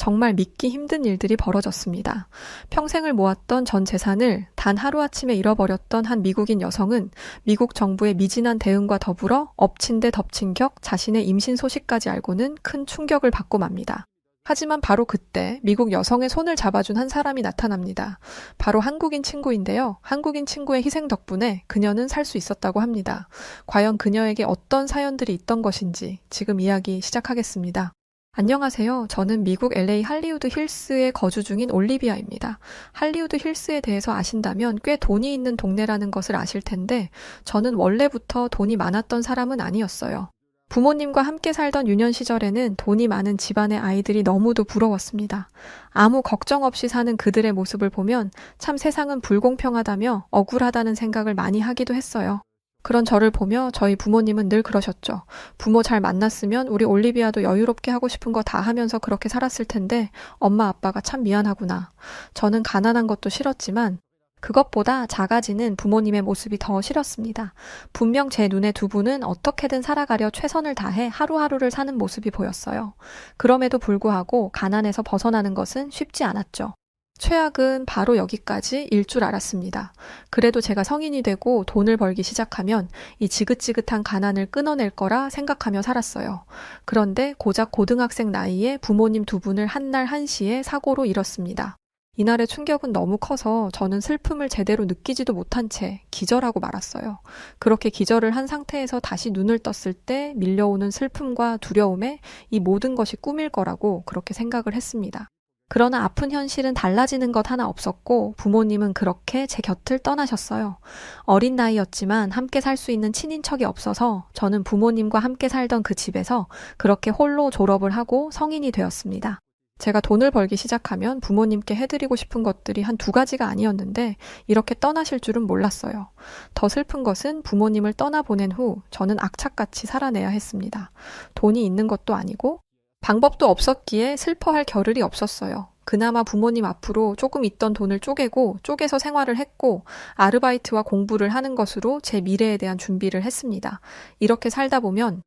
정말 믿기 힘든 일들이 벌어졌습니다. 평생을 모았던 전 재산을 단 하루아침에 잃어버렸던 한 미국인 여성은 미국 정부의 미진한 대응과 더불어 엎친 데 덮친 격 자신의 임신 소식까지 알고는 큰 충격을 받고 맙니다. 하지만 바로 그때 미국 여성의 손을 잡아준 한 사람이 나타납니다. 바로 한국인 친구인데요. 한국인 친구의 희생 덕분에 그녀는 살 수 있었다고 합니다. 과연 그녀에게 어떤 사연들이 있던 것인지 지금 이야기 시작하겠습니다. 안녕하세요. 저는 미국 LA 할리우드 힐스에 거주 중인 올리비아입니다. 할리우드 힐스에 대해서 아신다면 꽤 돈이 있는 동네라는 것을 아실 텐데 저는 원래부터 돈이 많았던 사람은 아니었어요. 부모님과 함께 살던 유년 시절에는 돈이 많은 집안의 아이들이 너무도 부러웠습니다. 아무 걱정 없이 사는 그들의 모습을 보면 참 세상은 불공평하다며 억울하다는 생각을 많이 하기도 했어요. 그런 저를 보며 저희 부모님은 늘 그러셨죠. 부모 잘 만났으면 우리 올리비아도 여유롭게 하고 싶은 거 다 하면서 그렇게 살았을 텐데 엄마 아빠가 참 미안하구나. 저는 가난한 것도 싫었지만 그것보다 작아지는 부모님의 모습이 더 싫었습니다. 분명 제 눈에 두 분은 어떻게든 살아가려 최선을 다해 하루하루를 사는 모습이 보였어요. 그럼에도 불구하고 가난에서 벗어나는 것은 쉽지 않았죠. 최악은 바로 여기까지일 줄 알았습니다. 그래도 제가 성인이 되고 돈을 벌기 시작하면 이 지긋지긋한 가난을 끊어낼 거라 생각하며 살았어요. 그런데 고작 고등학생 나이에 부모님 두 분을 한날 한시에 사고로 잃었습니다. 이날의 충격은 너무 커서 저는 슬픔을 제대로 느끼지도 못한 채 기절하고 말았어요. 그렇게 기절을 한 상태에서 다시 눈을 떴을 때 밀려오는 슬픔과 두려움에 이 모든 것이 꿈일 거라고 그렇게 생각을 했습니다. 그러나 아픈 현실은 달라지는 것 하나 없었고 부모님은 그렇게 제 곁을 떠나셨어요. 어린 나이였지만 함께 살 수 있는 친인척이 없어서 저는 부모님과 함께 살던 그 집에서 그렇게 홀로 졸업을 하고 성인이 되었습니다. 제가 돈을 벌기 시작하면 부모님께 해드리고 싶은 것들이 한 두 가지가 아니었는데 이렇게 떠나실 줄은 몰랐어요. 더 슬픈 것은 부모님을 떠나보낸 후 저는 악착같이 살아내야 했습니다. 돈이 있는 것도 아니고 방법도 없었기에 슬퍼할 겨를이 없었어요. 그나마 부모님 앞으로 조금 있던 돈을 쪼개서 생활을 했고 아르바이트와 공부를 하는 것으로 제 미래에 대한 준비를 했습니다. 이렇게 살다 보면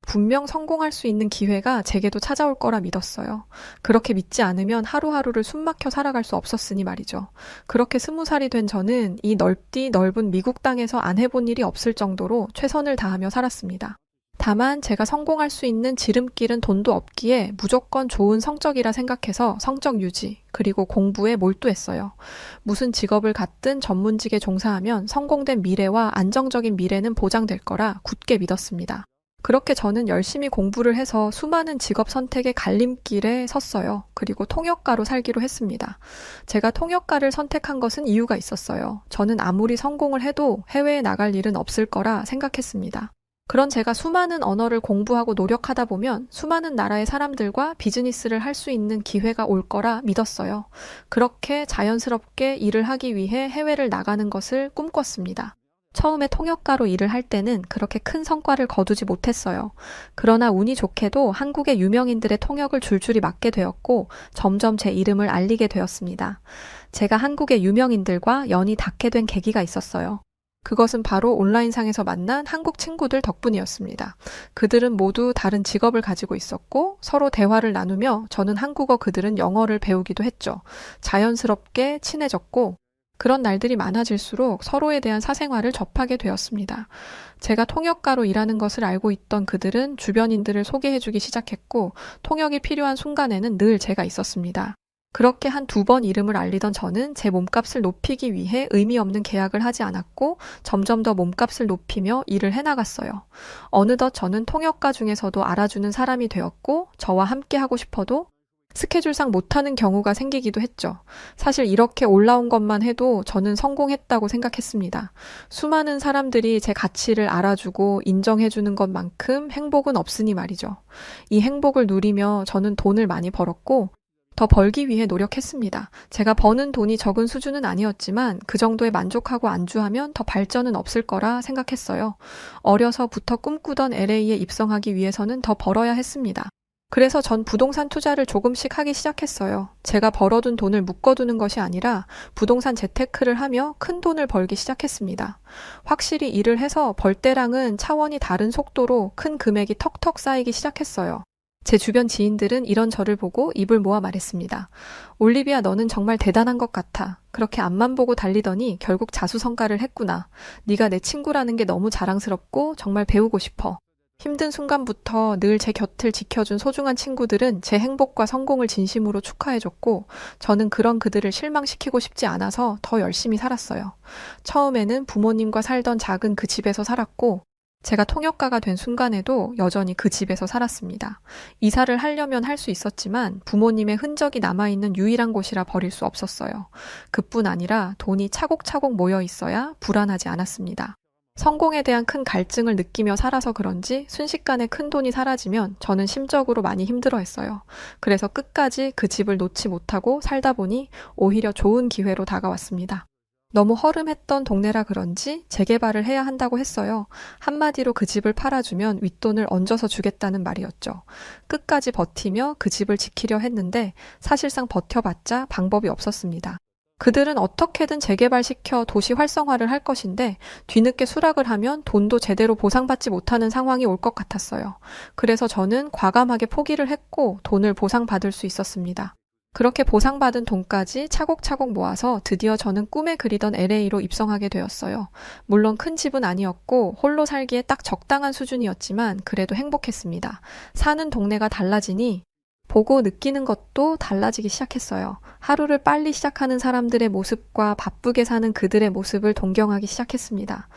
분명 성공할 수 있는 기회가 제게도 찾아올 거라 믿었어요. 그렇게 믿지 않으면 하루하루를 숨막혀 살아갈 수 없었으니 말이죠. 그렇게 20살이 된 저는 이 넓디 넓은 미국 땅에서 안 해본 일이 없을 정도로 최선을 다하며 살았습니다. 다만 제가 성공할 수 있는 지름길은 돈도 없기에 무조건 좋은 성적이라 생각해서 성적 유지, 그리고 공부에 몰두했어요. 무슨 직업을 갖든 전문직에 종사하면 성공된 미래와 안정적인 미래는 보장될 거라 굳게 믿었습니다. 그렇게 저는 열심히 공부를 해서 수많은 직업 선택의 갈림길에 섰어요. 그리고 통역가로 살기로 했습니다. 제가 통역가를 선택한 것은 이유가 있었어요. 저는 아무리 성공을 해도 해외에 나갈 일은 없을 거라 생각했습니다. 그런 제가 수많은 언어를 공부하고 노력하다 보면 수많은 나라의 사람들과 비즈니스를 할 수 있는 기회가 올 거라 믿었어요. 그렇게 자연스럽게 일을 하기 위해 해외를 나가는 것을 꿈꿨습니다. 처음에 통역가로 일을 할 때는 그렇게 큰 성과를 거두지 못했어요. 그러나 운이 좋게도 한국의 유명인들의 통역을 줄줄이 맡게 되었고 점점 제 이름을 알리게 되었습니다. 제가 한국의 유명인들과 연이 닿게 된 계기가 있었어요. 그것은 바로 온라인상에서 만난 한국 친구들 덕분이었습니다. 그들은 모두 다른 직업을 가지고 있었고 서로 대화를 나누며 저는 한국어, 그들은 영어를 배우기도 했죠. 자연스럽게 친해졌고 그런 날들이 많아질수록 서로에 대한 사생활을 접하게 되었습니다. 제가 통역가로 일하는 것을 알고 있던 그들은 주변인들을 소개해주기 시작했고 통역이 필요한 순간에는 늘 제가 있었습니다. 그렇게 한 2번 이름을 알리던 저는 제 몸값을 높이기 위해 의미 없는 계약을 하지 않았고 점점 더 몸값을 높이며 일을 해나갔어요. 어느덧 저는 통역가 중에서도 알아주는 사람이 되었고 저와 함께 하고 싶어도 스케줄상 못하는 경우가 생기기도 했죠. 사실 이렇게 올라온 것만 해도 저는 성공했다고 생각했습니다. 수많은 사람들이 제 가치를 알아주고 인정해주는 것만큼 행복은 없으니 말이죠. 이 행복을 누리며 저는 돈을 많이 벌었고 더 벌기 위해 노력했습니다. 제가 버는 돈이 적은 수준은 아니었지만 그 정도에 만족하고 안주하면 더 발전은 없을 거라 생각했어요. 어려서부터 꿈꾸던 LA에 입성하기 위해서는 더 벌어야 했습니다. 그래서 전 부동산 투자를 조금씩 하기 시작했어요. 제가 벌어둔 돈을 묶어두는 것이 아니라 부동산 재테크를 하며 큰 돈을 벌기 시작했습니다. 확실히 일을 해서 벌 때랑은 차원이 다른 속도로 큰 금액이 턱턱 쌓이기 시작했어요. 제 주변 지인들은 이런 저를 보고 입을 모아 말했습니다. 올리비아, 너는 정말 대단한 것 같아. 그렇게 앞만 보고 달리더니 결국 자수성가를 했구나. 네가 내 친구라는 게 너무 자랑스럽고 정말 배우고 싶어. 힘든 순간부터 늘 제 곁을 지켜준 소중한 친구들은 제 행복과 성공을 진심으로 축하해줬고, 저는 그런 그들을 실망시키고 싶지 않아서 더 열심히 살았어요. 처음에는 부모님과 살던 작은 그 집에서 살았고, 제가 통역가가 된 순간에도 여전히 그 집에서 살았습니다. 이사를 하려면 할 수 있었지만 부모님의 흔적이 남아있는 유일한 곳이라 버릴 수 없었어요. 그뿐 아니라 돈이 차곡차곡 모여 있어야 불안하지 않았습니다. 성공에 대한 큰 갈증을 느끼며 살아서 그런지 순식간에 큰 돈이 사라지면 저는 심적으로 많이 힘들어했어요. 그래서 끝까지 그 집을 놓지 못하고 살다 보니 오히려 좋은 기회로 다가왔습니다. 너무 허름했던 동네라 그런지 재개발을 해야 한다고 했어요. 한마디로 그 집을 팔아주면 윗돈을 얹어서 주겠다는 말이었죠. 끝까지 버티며 그 집을 지키려 했는데 사실상 버텨봤자 방법이 없었습니다. 그들은 어떻게든 재개발시켜 도시 활성화를 할 것인데 뒤늦게 수락을 하면 돈도 제대로 보상받지 못하는 상황이 올 것 같았어요. 그래서 저는 과감하게 포기를 했고 돈을 보상받을 수 있었습니다. 그렇게 보상받은 돈까지 차곡차곡 모아서 드디어 저는 꿈에 그리던 LA로 입성하게 되었어요. 물론 큰 집은 아니었고 홀로 살기에 딱 적당한 수준이었지만 그래도 행복했습니다. 사는 동네가 달라지니 보고 느끼는 것도 달라지기 시작했어요. 하루를 빨리 시작하는 사람들의 모습과 바쁘게 사는 그들의 모습을 동경하기 시작했습니다.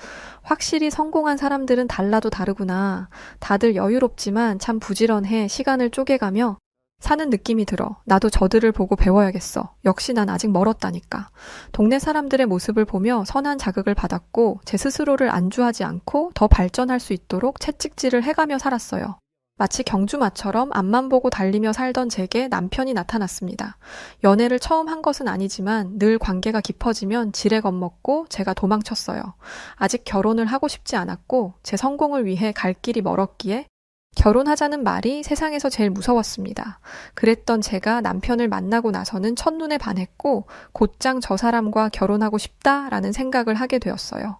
확실히 성공한 사람들은 달라도 다르구나. 다들 여유롭지만 참 부지런해 시간을 쪼개가며 사는 느낌이 들어. 나도 저들을 보고 배워야겠어. 역시 난 아직 멀었다니까. 동네 사람들의 모습을 보며 선한 자극을 받았고 제 스스로를 안주하지 않고 더 발전할 수 있도록 채찍질을 해가며 살았어요. 마치 경주마처럼 앞만 보고 달리며 살던 제게 남편이 나타났습니다. 연애를 처음 한 것은 아니지만 늘 관계가 깊어지면 지레 겁먹고 제가 도망쳤어요. 아직 결혼을 하고 싶지 않았고 제 성공을 위해 갈 길이 멀었기에 결혼하자는 말이 세상에서 제일 무서웠습니다. 그랬던 제가 남편을 만나고 나서는 첫눈에 반했고 곧장 저 사람과 결혼하고 싶다라는 생각을 하게 되었어요.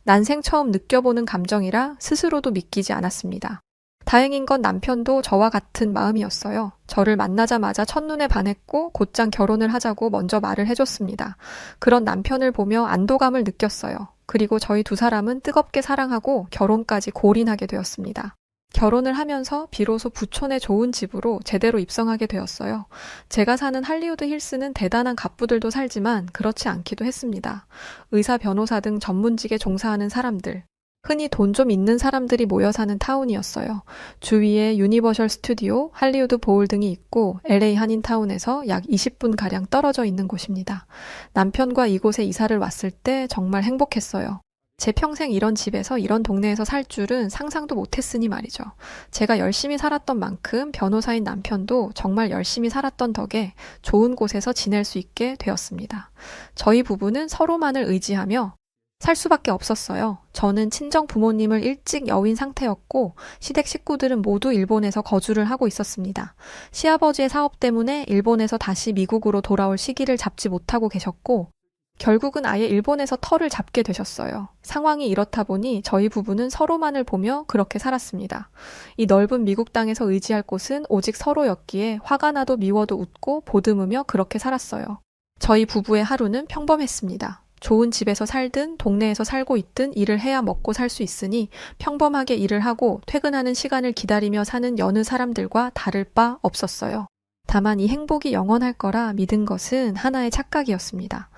난생 처음 느껴보는 감정이라 스스로도 믿기지 않았습니다. 다행인 건 남편도 저와 같은 마음이었어요. 저를 만나자마자 첫눈에 반했고 곧장 결혼을 하자고 먼저 말을 해줬습니다. 그런 남편을 보며 안도감을 느꼈어요. 그리고 저희 두 사람은 뜨겁게 사랑하고 결혼까지 골인하게 되었습니다. 결혼을 하면서 비로소 부촌의 좋은 집으로 제대로 입성하게 되었어요. 제가 사는 할리우드 힐스는 대단한 갑부들도 살지만 그렇지 않기도 했습니다. 의사, 변호사 등 전문직에 종사하는 사람들, 흔히 돈 좀 있는 사람들이 모여 사는 타운이었어요. 주위에 유니버셜 스튜디오, 할리우드 보울 등이 있고 LA 한인타운에서 약 20분가량 떨어져 있는 곳입니다. 남편과 이곳에 이사를 왔을 때 정말 행복했어요. 제 평생 이런 집에서 이런 동네에서 살 줄은 상상도 못했으니 말이죠. 제가 열심히 살았던 만큼 변호사인 남편도 정말 열심히 살았던 덕에 좋은 곳에서 지낼 수 있게 되었습니다. 저희 부부는 서로만을 의지하며 살 수밖에 없었어요. 저는 친정 부모님을 일찍 여윈 상태였고 시댁 식구들은 모두 일본에서 거주를 하고 있었습니다. 시아버지의 사업 때문에 일본에서 다시 미국으로 돌아올 시기를 잡지 못하고 계셨고 결국은 아예 일본에서 터를 잡게 되셨어요. 상황이 이렇다 보니 저희 부부는 서로만을 보며 그렇게 살았습니다. 이 넓은 미국 땅에서 의지할 곳은 오직 서로였기에 화가 나도 미워도 웃고 보듬으며 그렇게 살았어요. 저희 부부의 하루는 평범했습니다. 좋은 집에서 살든 동네에서 살고 있든 일을 해야 먹고 살 수 있으니 평범하게 일을 하고 퇴근하는 시간을 기다리며 사는 여느 사람들과 다를 바 없었어요. 다만 이 행복이 영원할 거라 믿은 것은 하나의 착각이었습니다.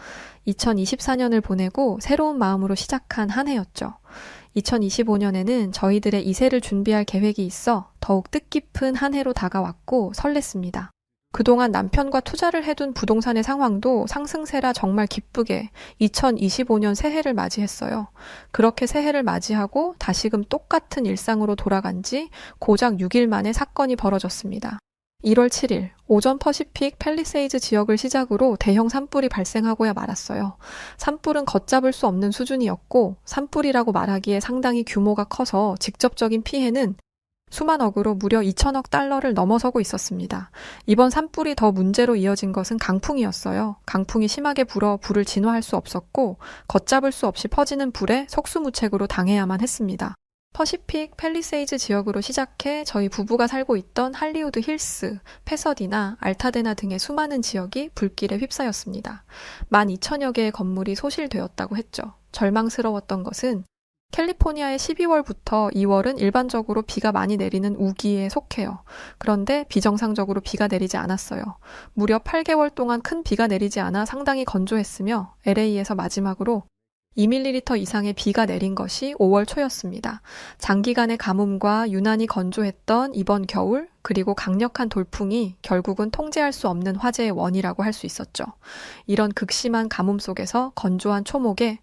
2024년을 보내고 새로운 마음으로 시작한 한 해였죠. 2025년에는 저희들의 이세를 준비할 계획이 있어 더욱 뜻깊은 한 해로 다가왔고 설렜습니다. 그동안 남편과 투자를 해둔 부동산의 상황도 상승세라 정말 기쁘게 2025년 새해를 맞이했어요. 그렇게 새해를 맞이하고 다시금 똑같은 일상으로 돌아간 지 고작 6일 만에 사건이 벌어졌습니다. 1월 7일 오전 퍼시픽 팰리세이즈 지역을 시작으로 대형 산불이 발생하고야 말았어요. 산불은 걷잡을 수 없는 수준이었고 산불이라고 말하기에 상당히 규모가 커서 직접적인 피해는 수만억으로 무려 2천억 달러를 넘어서고 있었습니다. 이번 산불이 더 문제로 이어진 것은 강풍이었어요. 강풍이 심하게 불어 불을 진화할 수 없었고 걷잡을 수 없이 퍼지는 불에 속수무책으로 당해야만 했습니다. 퍼시픽 팰리세이즈 지역으로 시작해 저희 부부가 살고 있던 할리우드 힐스, 패서디나 알타데나 등의 수많은 지역이 불길에 휩싸였습니다. 12,000여 개의 건물이 소실되었다고 했죠. 절망스러웠던 것은 캘리포니아의 12월부터 2월은 일반적으로 비가 많이 내리는 우기에 속해요. 그런데 비정상적으로 비가 내리지 않았어요. 무려 8개월 동안 큰 비가 내리지 않아 상당히 건조했으며 LA에서 마지막으로 2ml 이상의 비가 내린 것이 5월 초였습니다. 장기간의 가뭄과 유난히 건조했던 이번 겨울, 그리고 강력한 돌풍이 결국은 통제할 수 없는 화재의 원이라고 할 수 있었죠. 이런 극심한 가뭄 속에서 건조한 초목에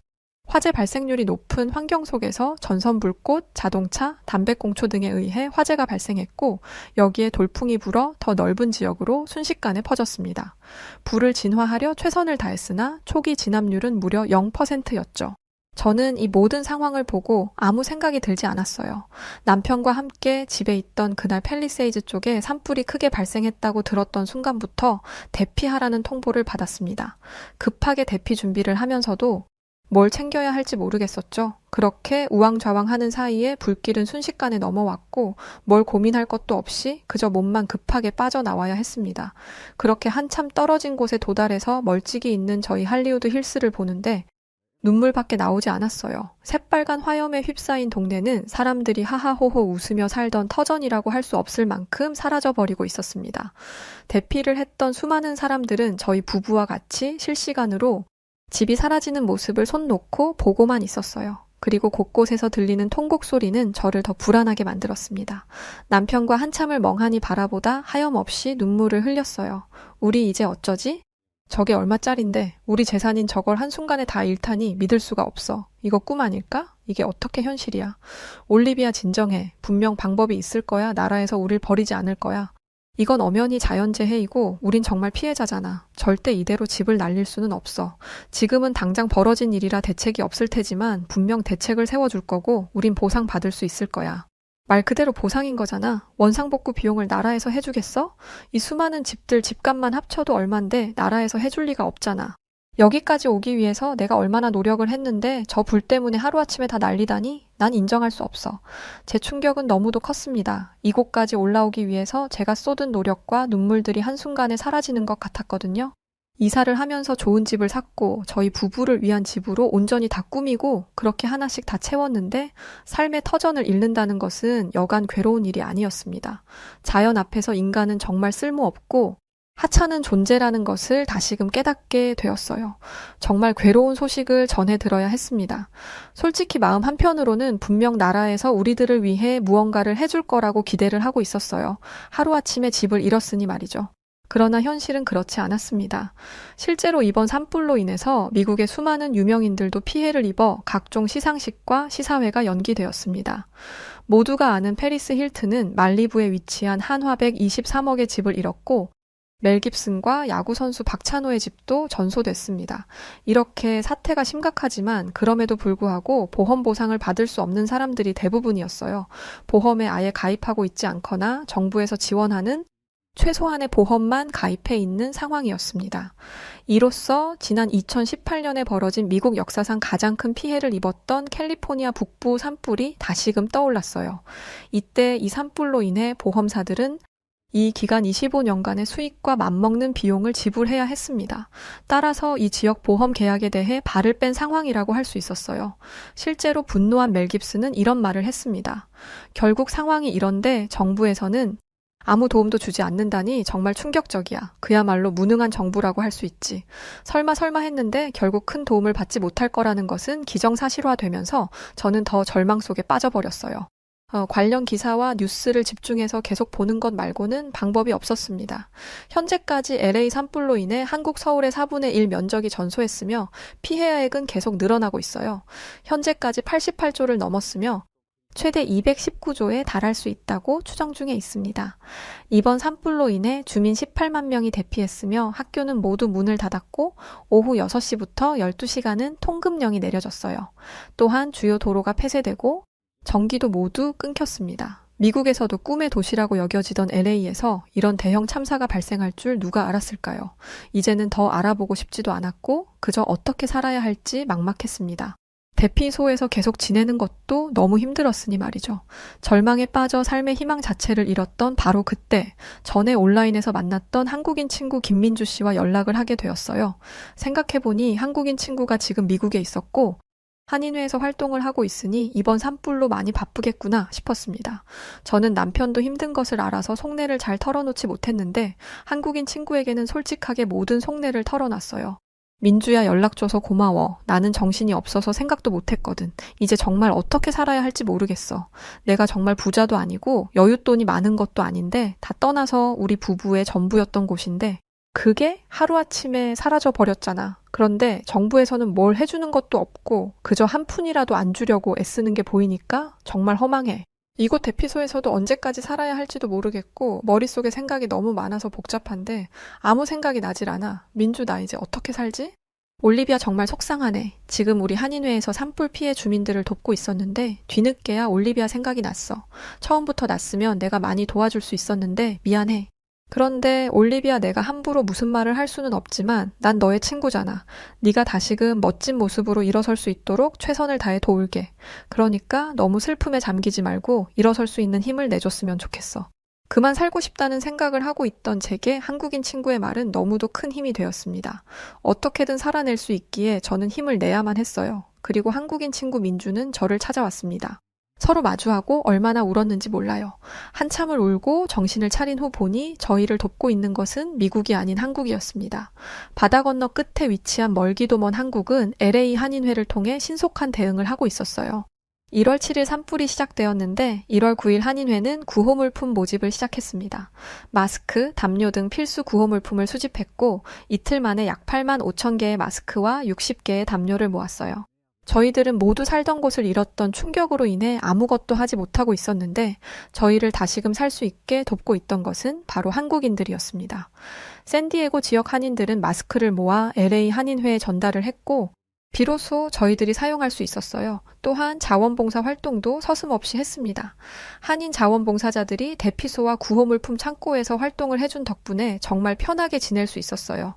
화재 발생률이 높은 환경 속에서 전선불꽃, 자동차, 담배꽁초 등에 의해 화재가 발생했고 여기에 돌풍이 불어 더 넓은 지역으로 순식간에 퍼졌습니다. 불을 진화하려 최선을 다했으나 초기 진압률은 무려 0%였죠. 저는 이 모든 상황을 보고 아무 생각이 들지 않았어요. 남편과 함께 집에 있던 그날 팰리세이즈 쪽에 산불이 크게 발생했다고 들었던 순간부터 대피하라는 통보를 받았습니다. 급하게 대피 준비를 하면서도 뭘 챙겨야 할지 모르겠었죠. 그렇게 우왕좌왕하는 사이에 불길은 순식간에 넘어왔고 뭘 고민할 것도 없이 그저 몸만 급하게 빠져나와야 했습니다. 그렇게 한참 떨어진 곳에 도달해서 멀찍이 있는 저희 할리우드 힐스를 보는데 눈물밖에 나오지 않았어요. 새빨간 화염에 휩싸인 동네는 사람들이 하하호호 웃으며 살던 터전이라고 할 수 없을 만큼 사라져버리고 있었습니다. 대피를 했던 수많은 사람들은 저희 부부와 같이 실시간으로 집이 사라지는 모습을 손 놓고 보고만 있었어요. 그리고 곳곳에서 들리는 통곡 소리는 저를 더 불안하게 만들었습니다. 남편과 한참을 멍하니 바라보다 하염없이 눈물을 흘렸어요. 우리 이제 어쩌지? 저게 얼마짜린데 우리 재산인 저걸 한순간에 다 잃다니 믿을 수가 없어. 이거 꿈 아닐까? 이게 어떻게 현실이야? 올리비아 진정해. 분명 방법이 있을 거야. 나라에서 우릴 버리지 않을 거야. 이건 엄연히 자연재해이고 우린 정말 피해자잖아. 절대 이대로 집을 날릴 수는 없어. 지금은 당장 벌어진 일이라 대책이 없을 테지만 분명 대책을 세워줄 거고 우린 보상받을 수 있을 거야. 말 그대로 보상인 거잖아. 원상복구 비용을 나라에서 해주겠어? 이 수많은 집들 집값만 합쳐도 얼만데 나라에서 해줄 리가 없잖아. 여기까지 오기 위해서 내가 얼마나 노력을 했는데 저 불 때문에 하루아침에 다 날리다니? 난 인정할 수 없어. 제 충격은 너무도 컸습니다. 이곳까지 올라오기 위해서 제가 쏟은 노력과 눈물들이 한순간에 사라지는 것 같았거든요. 이사를 하면서 좋은 집을 샀고 저희 부부를 위한 집으로 온전히 다 꾸미고 그렇게 하나씩 다 채웠는데 삶의 터전을 잃는다는 것은 여간 괴로운 일이 아니었습니다. 자연 앞에서 인간은 정말 쓸모없고 하찮은 존재라는 것을 다시금 깨닫게 되었어요. 정말 괴로운 소식을 전해 들어야 했습니다. 솔직히 마음 한편으로는 분명 나라에서 우리들을 위해 무언가를 해줄 거라고 기대를 하고 있었어요. 하루아침에 집을 잃었으니 말이죠. 그러나 현실은 그렇지 않았습니다. 실제로 이번 산불로 인해서 미국의 수많은 유명인들도 피해를 입어 각종 시상식과 시사회가 연기되었습니다. 모두가 아는 페리스 힐튼은 말리부에 위치한 한화백 23억의 집을 잃었고 멜 깁슨과 야구선수 박찬호의 집도 전소됐습니다. 이렇게 사태가 심각하지만 그럼에도 불구하고 보험 보상을 받을 수 없는 사람들이 대부분이었어요. 보험에 아예 가입하고 있지 않거나 정부에서 지원하는 최소한의 보험만 가입해 있는 상황이었습니다. 이로써 지난 2018년에 벌어진 미국 역사상 가장 큰 피해를 입었던 캘리포니아 북부 산불이 다시금 떠올랐어요. 이때 이 산불로 인해 보험사들은 이 기간 25년간의 수익과 맞먹는 비용을 지불해야 했습니다. 따라서 이 지역 보험 계약에 대해 발을 뺀 상황이라고 할 수 있었어요. 실제로 분노한 멜 깁슨은 이런 말을 했습니다. 결국 상황이 이런데 정부에서는 아무 도움도 주지 않는다니 정말 충격적이야. 그야말로 무능한 정부라고 할 수 있지. 설마 했는데 결국 큰 도움을 받지 못할 거라는 것은 기정사실화되면서 저는 더 절망 속에 빠져버렸어요. 관련 기사와 뉴스를 집중해서 계속 보는 것 말고는 방법이 없었습니다. 현재까지 LA 산불로 인해 한국 서울의 4분의 1 면적이 전소했으며 피해액은 계속 늘어나고 있어요. 현재까지 88조를 넘었으며 최대 219조에 달할 수 있다고 추정 중에 있습니다. 이번 산불로 인해 주민 18만 명이 대피했으며 학교는 모두 문을 닫았고 오후 6시부터 12시간은 통금령이 내려졌어요. 또한 주요 도로가 폐쇄되고 전기도 모두 끊겼습니다. 미국에서도 꿈의 도시라고 여겨지던 LA에서 이런 대형 참사가 발생할 줄 누가 알았을까요? 이제는 더 알아보고 싶지도 않았고 그저 어떻게 살아야 할지 막막했습니다. 대피소에서 계속 지내는 것도 너무 힘들었으니 말이죠. 절망에 빠져 삶의 희망 자체를 잃었던 바로 그때 전에 온라인에서 만났던 한국인 친구 김민주 씨와 연락을 하게 되었어요. 생각해보니 한국인 친구가 지금 미국에 있었고 한인회에서 활동을 하고 있으니 이번 산불로 많이 바쁘겠구나 싶었습니다. 저는 남편도 힘든 것을 알아서 속내를 잘 털어놓지 못했는데 한국인 친구에게는 솔직하게 모든 속내를 털어놨어요. 민주야, 연락줘서 고마워. 나는 정신이 없어서 생각도 못했거든. 이제 정말 어떻게 살아야 할지 모르겠어. 내가 정말 부자도 아니고 여윳돈이 많은 것도 아닌데 다 떠나서 우리 부부의 전부였던 곳인데 그게 하루아침에 사라져 버렸잖아. 그런데 정부에서는 뭘 해주는 것도 없고 그저 한 푼이라도 안 주려고 애쓰는 게 보이니까 정말 허망해. 이곳 대피소에서도 언제까지 살아야 할지도 모르겠고 머릿속에 생각이 너무 많아서 복잡한데 아무 생각이 나질 않아. 민주, 나 이제 어떻게 살지? 올리비아, 정말 속상하네. 지금 우리 한인회에서 산불 피해 주민들을 돕고 있었는데 뒤늦게야 올리비아 생각이 났어. 처음부터 났으면 내가 많이 도와줄 수 있었는데 미안해. 그런데 올리비아, 내가 함부로 무슨 말을 할 수는 없지만 난 너의 친구잖아. 네가 다시금 멋진 모습으로 일어설 수 있도록 최선을 다해 도울게. 그러니까 너무 슬픔에 잠기지 말고 일어설 수 있는 힘을 내줬으면 좋겠어. 그만 살고 싶다는 생각을 하고 있던 제게 한국인 친구의 말은 너무도 큰 힘이 되었습니다. 어떻게든 살아낼 수 있기에 저는 힘을 내야만 했어요. 그리고 한국인 친구 민주는 저를 찾아왔습니다. 서로 마주하고 얼마나 울었는지 몰라요. 한참을 울고 정신을 차린 후 보니 저희를 돕고 있는 것은 미국이 아닌 한국이었습니다. 바다 건너 끝에 위치한 멀기도 먼 한국은 LA 한인회를 통해 신속한 대응을 하고 있었어요. 1월 7일 산불이 시작되었는데 1월 9일 한인회는 구호물품 모집을 시작했습니다. 마스크, 담요 등 필수 구호물품을 수집했고 이틀 만에 약 8만 5천 개의 마스크와 60개의 담요를 모았어요. 저희들은 모두 살던 곳을 잃었던 충격으로 인해 아무것도 하지 못하고 있었는데 저희를 다시금 살 수 있게 돕고 있던 것은 바로 한국인들이었습니다. 샌디에고 지역 한인들은 마스크를 모아 LA 한인회에 전달을 했고 비로소 저희들이 사용할 수 있었어요. 또한 자원봉사 활동도 서슴없이 했습니다. 한인 자원봉사자들이 대피소와 구호물품 창고에서 활동을 해준 덕분에 정말 편하게 지낼 수 있었어요.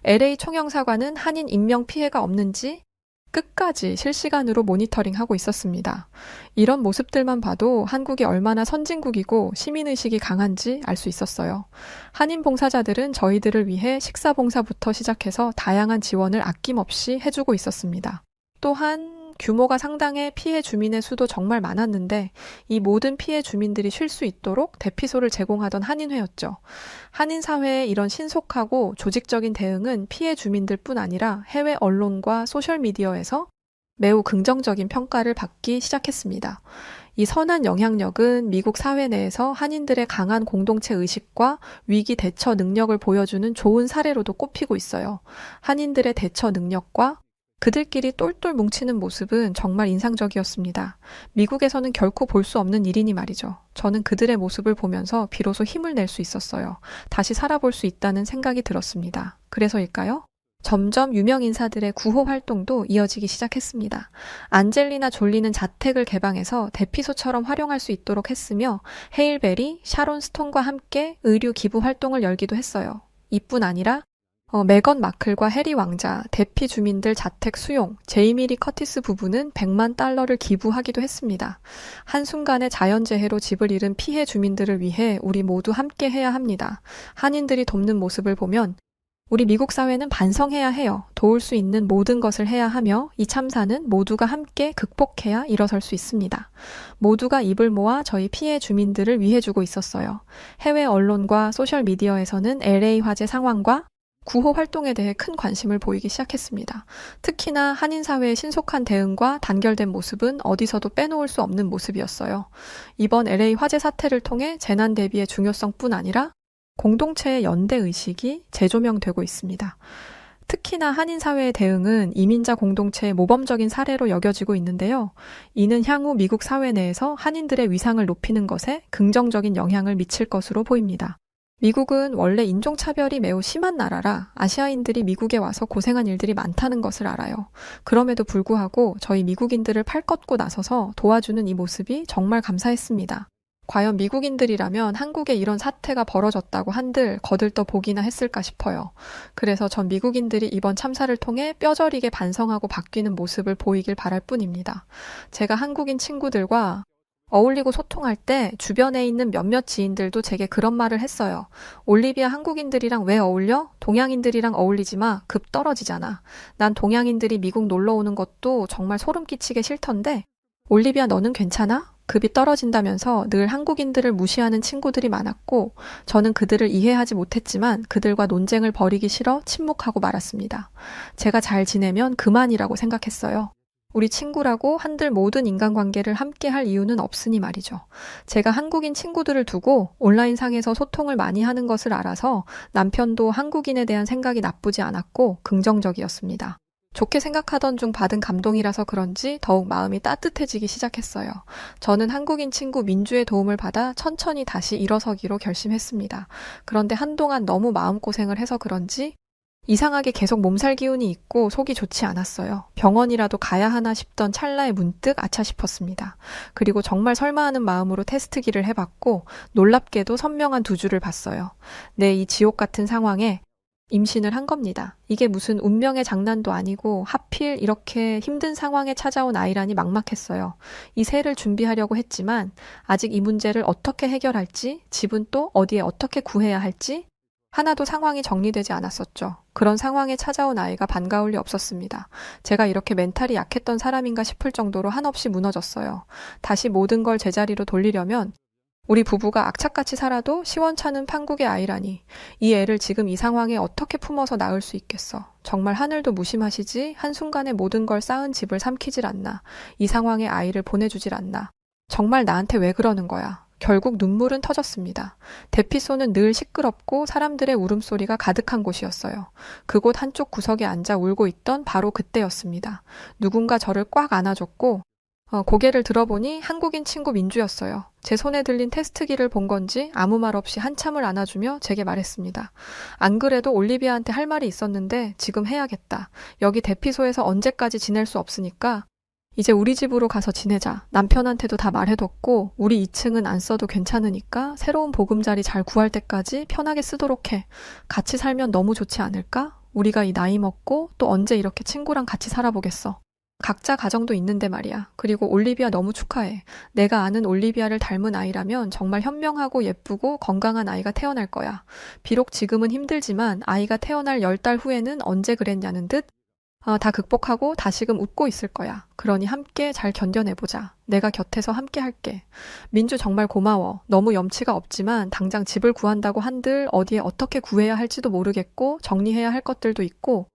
LA 총영사관은 한인 인명 피해가 없는지 끝까지 실시간으로 모니터링하고 있었습니다. 이런 모습들만 봐도 한국이 얼마나 선진국이고 시민의식이 강한지 알 수 있었어요. 한인 봉사자들은 저희들을 위해 식사 봉사부터 시작해서 다양한 지원을 아낌없이 해주고 있었습니다. 또한 규모가 상당해 피해 주민의 수도 정말 많았는데 이 모든 피해 주민들이 쉴 수 있도록 대피소를 제공하던 한인회였죠. 한인사회의 이런 신속하고 조직적인 대응은 피해 주민들뿐 아니라 해외 언론과 소셜미디어에서 매우 긍정적인 평가를 받기 시작했습니다. 이 선한 영향력은 미국 사회 내에서 한인들의 강한 공동체 의식과 위기 대처 능력을 보여주는 좋은 사례로도 꼽히고 있어요. 한인들의 대처 능력과 그들끼리 똘똘 뭉치는 모습은 정말 인상적이었습니다. 미국에서는 결코 볼 수 없는 일이니 말이죠. 저는 그들의 모습을 보면서 비로소 힘을 낼 수 있었어요. 다시 살아볼 수 있다는 생각이 들었습니다. 그래서일까요? 점점 유명 인사들의 구호 활동도 이어지기 시작했습니다. 안젤리나 졸리는 자택을 개방해서 대피소처럼 활용할 수 있도록 했으며 헤일베리, 샤론 스톤과 함께 의류 기부 활동을 열기도 했어요. 이뿐 아니라 메건 마클과 해리 왕자, 대피 주민들 자택 수용, 제이미 리 커티스 부부는 100만 달러를 기부하기도 했습니다. 한순간에 자연재해로 집을 잃은 피해 주민들을 위해 우리 모두 함께 해야 합니다. 한인들이 돕는 모습을 보면 우리 미국 사회는 반성해야 해요. 도울 수 있는 모든 것을 해야 하며 이 참사는 모두가 함께 극복해야 일어설 수 있습니다. 모두가 입을 모아 저희 피해 주민들을 위해주고 있었어요. 해외 언론과 소셜미디어에서는 LA 화재 상황과 구호 활동에 대해 큰 관심을 보이기 시작했습니다. 특히나 한인사회의 신속한 대응과 단결된 모습은 어디서도 빼놓을 수 없는 모습이었어요. 이번 LA 화재 사태를 통해 재난 대비의 중요성뿐 아니라 공동체의 연대의식이 재조명되고 있습니다. 특히나 한인사회의 대응은 이민자 공동체의 모범적인 사례로 여겨지고 있는데요. 이는 향후 미국 사회 내에서 한인들의 위상을 높이는 것에 긍정적인 영향을 미칠 것으로 보입니다. 미국은 원래 인종차별이 매우 심한 나라라 아시아인들이 미국에 와서 고생한 일들이 많다는 것을 알아요. 그럼에도 불구하고 저희 미국인들을 팔 걷고 나서서 도와주는 이 모습이 정말 감사했습니다. 과연 미국인들이라면 한국에 이런 사태가 벌어졌다고 한들 거들떠 보기나 했을까 싶어요. 그래서 전 미국인들이 이번 참사를 통해 뼈저리게 반성하고 바뀌는 모습을 보이길 바랄 뿐입니다. 제가 한국인 친구들과 어울리고 소통할 때 주변에 있는 몇몇 지인들도 제게 그런 말을 했어요. 올리비아 한국인들이랑 왜 어울려? 동양인들이랑 어울리지 마. 급 떨어지잖아. 난 동양인들이 미국 놀러 오는 것도 정말 소름 끼치게 싫던데 올리비아 너는 괜찮아? 급이 떨어진다면서 늘 한국인들을 무시하는 친구들이 많았고 저는 그들을 이해하지 못했지만 그들과 논쟁을 벌이기 싫어 침묵하고 말았습니다. 제가 잘 지내면 그만이라고 생각했어요. 우리 친구라고 한들 모든 인간관계를 함께 할 이유는 없으니 말이죠. 제가 한국인 친구들을 두고 온라인상에서 소통을 많이 하는 것을 알아서 남편도 한국인에 대한 생각이 나쁘지 않았고 긍정적이었습니다. 좋게 생각하던 중 받은 감동이라서 그런지 더욱 마음이 따뜻해지기 시작했어요. 저는 한국인 친구 민주의 도움을 받아 천천히 다시 일어서기로 결심했습니다. 그런데 한동안 너무 마음고생을 해서 그런지 이상하게 계속 몸살 기운이 있고 속이 좋지 않았어요. 병원이라도 가야 하나 싶던 찰나에 문득 아차 싶었습니다. 그리고 정말 설마하는 마음으로 테스트기를 해봤고 놀랍게도 선명한 2주를 봤어요. 네, 이 지옥 같은 상황에 임신을 한 겁니다. 이게 무슨 운명의 장난도 아니고 하필 이렇게 힘든 상황에 찾아온 아이라니 막막했어요. 이 새를 준비하려고 했지만 아직 이 문제를 어떻게 해결할지, 집은 또 어디에 어떻게 구해야 할지 하나도 상황이 정리되지 않았었죠. 그런 상황에 찾아온 아이가 반가울 리 없었습니다. 제가 이렇게 멘탈이 약했던 사람인가 싶을 정도로 한없이 무너졌어요. 다시 모든 걸 제자리로 돌리려면 우리 부부가 악착같이 살아도 시원찮은 판국의 아이라니 이 애를 지금 이 상황에 어떻게 품어서 낳을 수 있겠어. 정말 하늘도 무심하시지 한순간에 모든 걸 쌓은 집을 삼키질 않나. 이 상황에 아이를 보내주질 않나. 정말 나한테 왜 그러는 거야. 결국 눈물은 터졌습니다. 대피소는 늘 시끄럽고 사람들의 울음소리가 가득한 곳이었어요. 그곳 한쪽 구석에 앉아 울고 있던 바로 그때였습니다. 누군가 저를 꽉 안아줬고 고개를 들어보니 한국인 친구 민주였어요. 제 손에 들린 테스트기를 본 건지 아무 말 없이 한참을 안아주며 제게 말했습니다. 안 그래도 올리비아한테 할 말이 있었는데 지금 해야겠다. 여기 대피소에서 언제까지 지낼 수 없으니까 이제 우리 집으로 가서 지내자. 남편한테도 다 말해뒀고 우리 2층은 안 써도 괜찮으니까 새로운 보금자리 잘 구할 때까지 편하게 쓰도록 해. 같이 살면 너무 좋지 않을까? 우리가 이 나이 먹고 또 언제 이렇게 친구랑 같이 살아보겠어. 각자 가정도 있는데 말이야. 그리고 올리비아 너무 축하해. 내가 아는 올리비아를 닮은 아이라면 정말 현명하고 예쁘고 건강한 아이가 태어날 거야. 비록 지금은 힘들지만 아이가 태어날 10달 후에는 언제 그랬냐는 듯 다 극복하고 다시금 웃고 있을 거야. 그러니 함께 잘 견뎌내보자. 내가 곁에서 함께 할게. 민주 정말 고마워. 너무 염치가 없지만 당장 집을 구한다고 한들 어디에 어떻게 구해야 할지도 모르겠고 정리해야 할 것들도 있고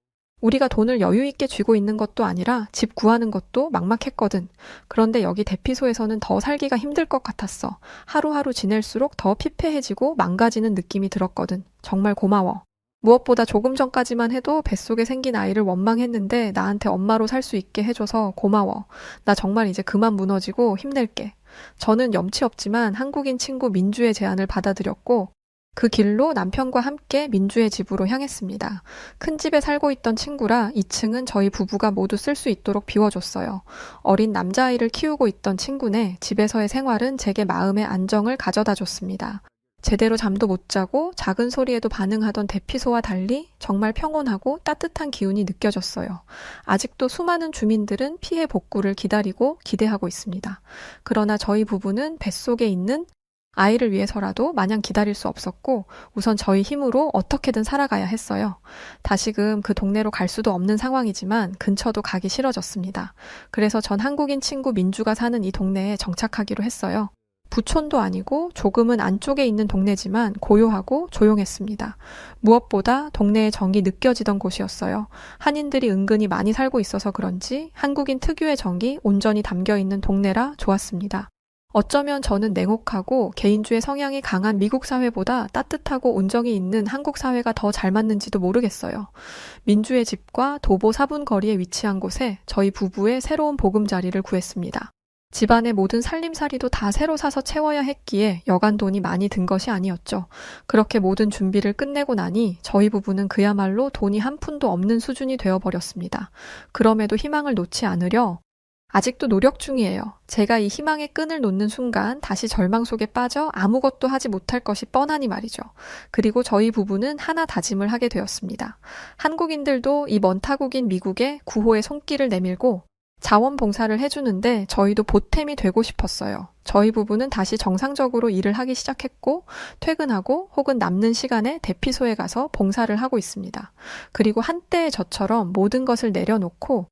우리가 돈을 여유 있게 쥐고 있는 것도 아니라 집 구하는 것도 막막했거든. 그런데 여기 대피소에서는 더 살기가 힘들 것 같았어. 하루하루 지낼수록 더 피폐해지고 망가지는 느낌이 들었거든. 정말 고마워. 무엇보다 조금 전까지만 해도 뱃속에 생긴 아이를 원망했는데 나한테 엄마로 살 수 있게 해줘서 고마워. 나 정말 이제 그만 무너지고 힘낼게. 저는 염치 없지만 한국인 친구 민주의 제안을 받아들였고 그 길로 남편과 함께 민주의 집으로 향했습니다. 큰 집에 살고 있던 친구라 2층은 저희 부부가 모두 쓸 수 있도록 비워줬어요. 어린 남자아이를 키우고 있던 친구네 집에서의 생활은 제게 마음의 안정을 가져다 줬습니다. 제대로 잠도 못 자고 작은 소리에도 반응하던 대피소와 달리 정말 평온하고 따뜻한 기운이 느껴졌어요. 아직도 수많은 주민들은 피해 복구를 기다리고 기대하고 있습니다. 그러나 저희 부부는 뱃속에 있는 아이를 위해서라도 마냥 기다릴 수 없었고 우선 저희 힘으로 어떻게든 살아가야 했어요. 다시금 그 동네로 갈 수도 없는 상황이지만 근처도 가기 싫어졌습니다. 그래서 전 한국인 친구 민주가 사는 이 동네에 정착하기로 했어요. 부촌도 아니고 조금은 안쪽에 있는 동네지만 고요하고 조용했습니다. 무엇보다 동네의 정이 느껴지던 곳이었어요. 한인들이 은근히 많이 살고 있어서 그런지 한국인 특유의 정이 온전히 담겨있는 동네라 좋았습니다. 어쩌면 저는 냉혹하고 개인주의 성향이 강한 미국 사회보다 따뜻하고 온정이 있는 한국 사회가 더 잘 맞는지도 모르겠어요. 민주의 집과 도보 4분 거리에 위치한 곳에 저희 부부의 새로운 보금자리를 구했습니다. 집안의 모든 살림살이도 다 새로 사서 채워야 했기에 여간 돈이 많이 든 것이 아니었죠. 그렇게 모든 준비를 끝내고 나니 저희 부부는 그야말로 돈이 한 푼도 없는 수준이 되어버렸습니다. 그럼에도 희망을 놓지 않으려 아직도 노력 중이에요. 제가 이 희망의 끈을 놓는 순간 다시 절망 속에 빠져 아무것도 하지 못할 것이 뻔하니 말이죠. 그리고 저희 부부는 하나 다짐을 하게 되었습니다. 한국인들도 이 먼 타국인 미국에 구호의 손길을 내밀고 자원봉사를 해주는데 저희도 보탬이 되고 싶었어요. 저희 부부는 다시 정상적으로 일을 하기 시작했고 퇴근하고 혹은 남는 시간에 대피소에 가서 봉사를 하고 있습니다. 그리고 한때의 저처럼 모든 것을 내려놓고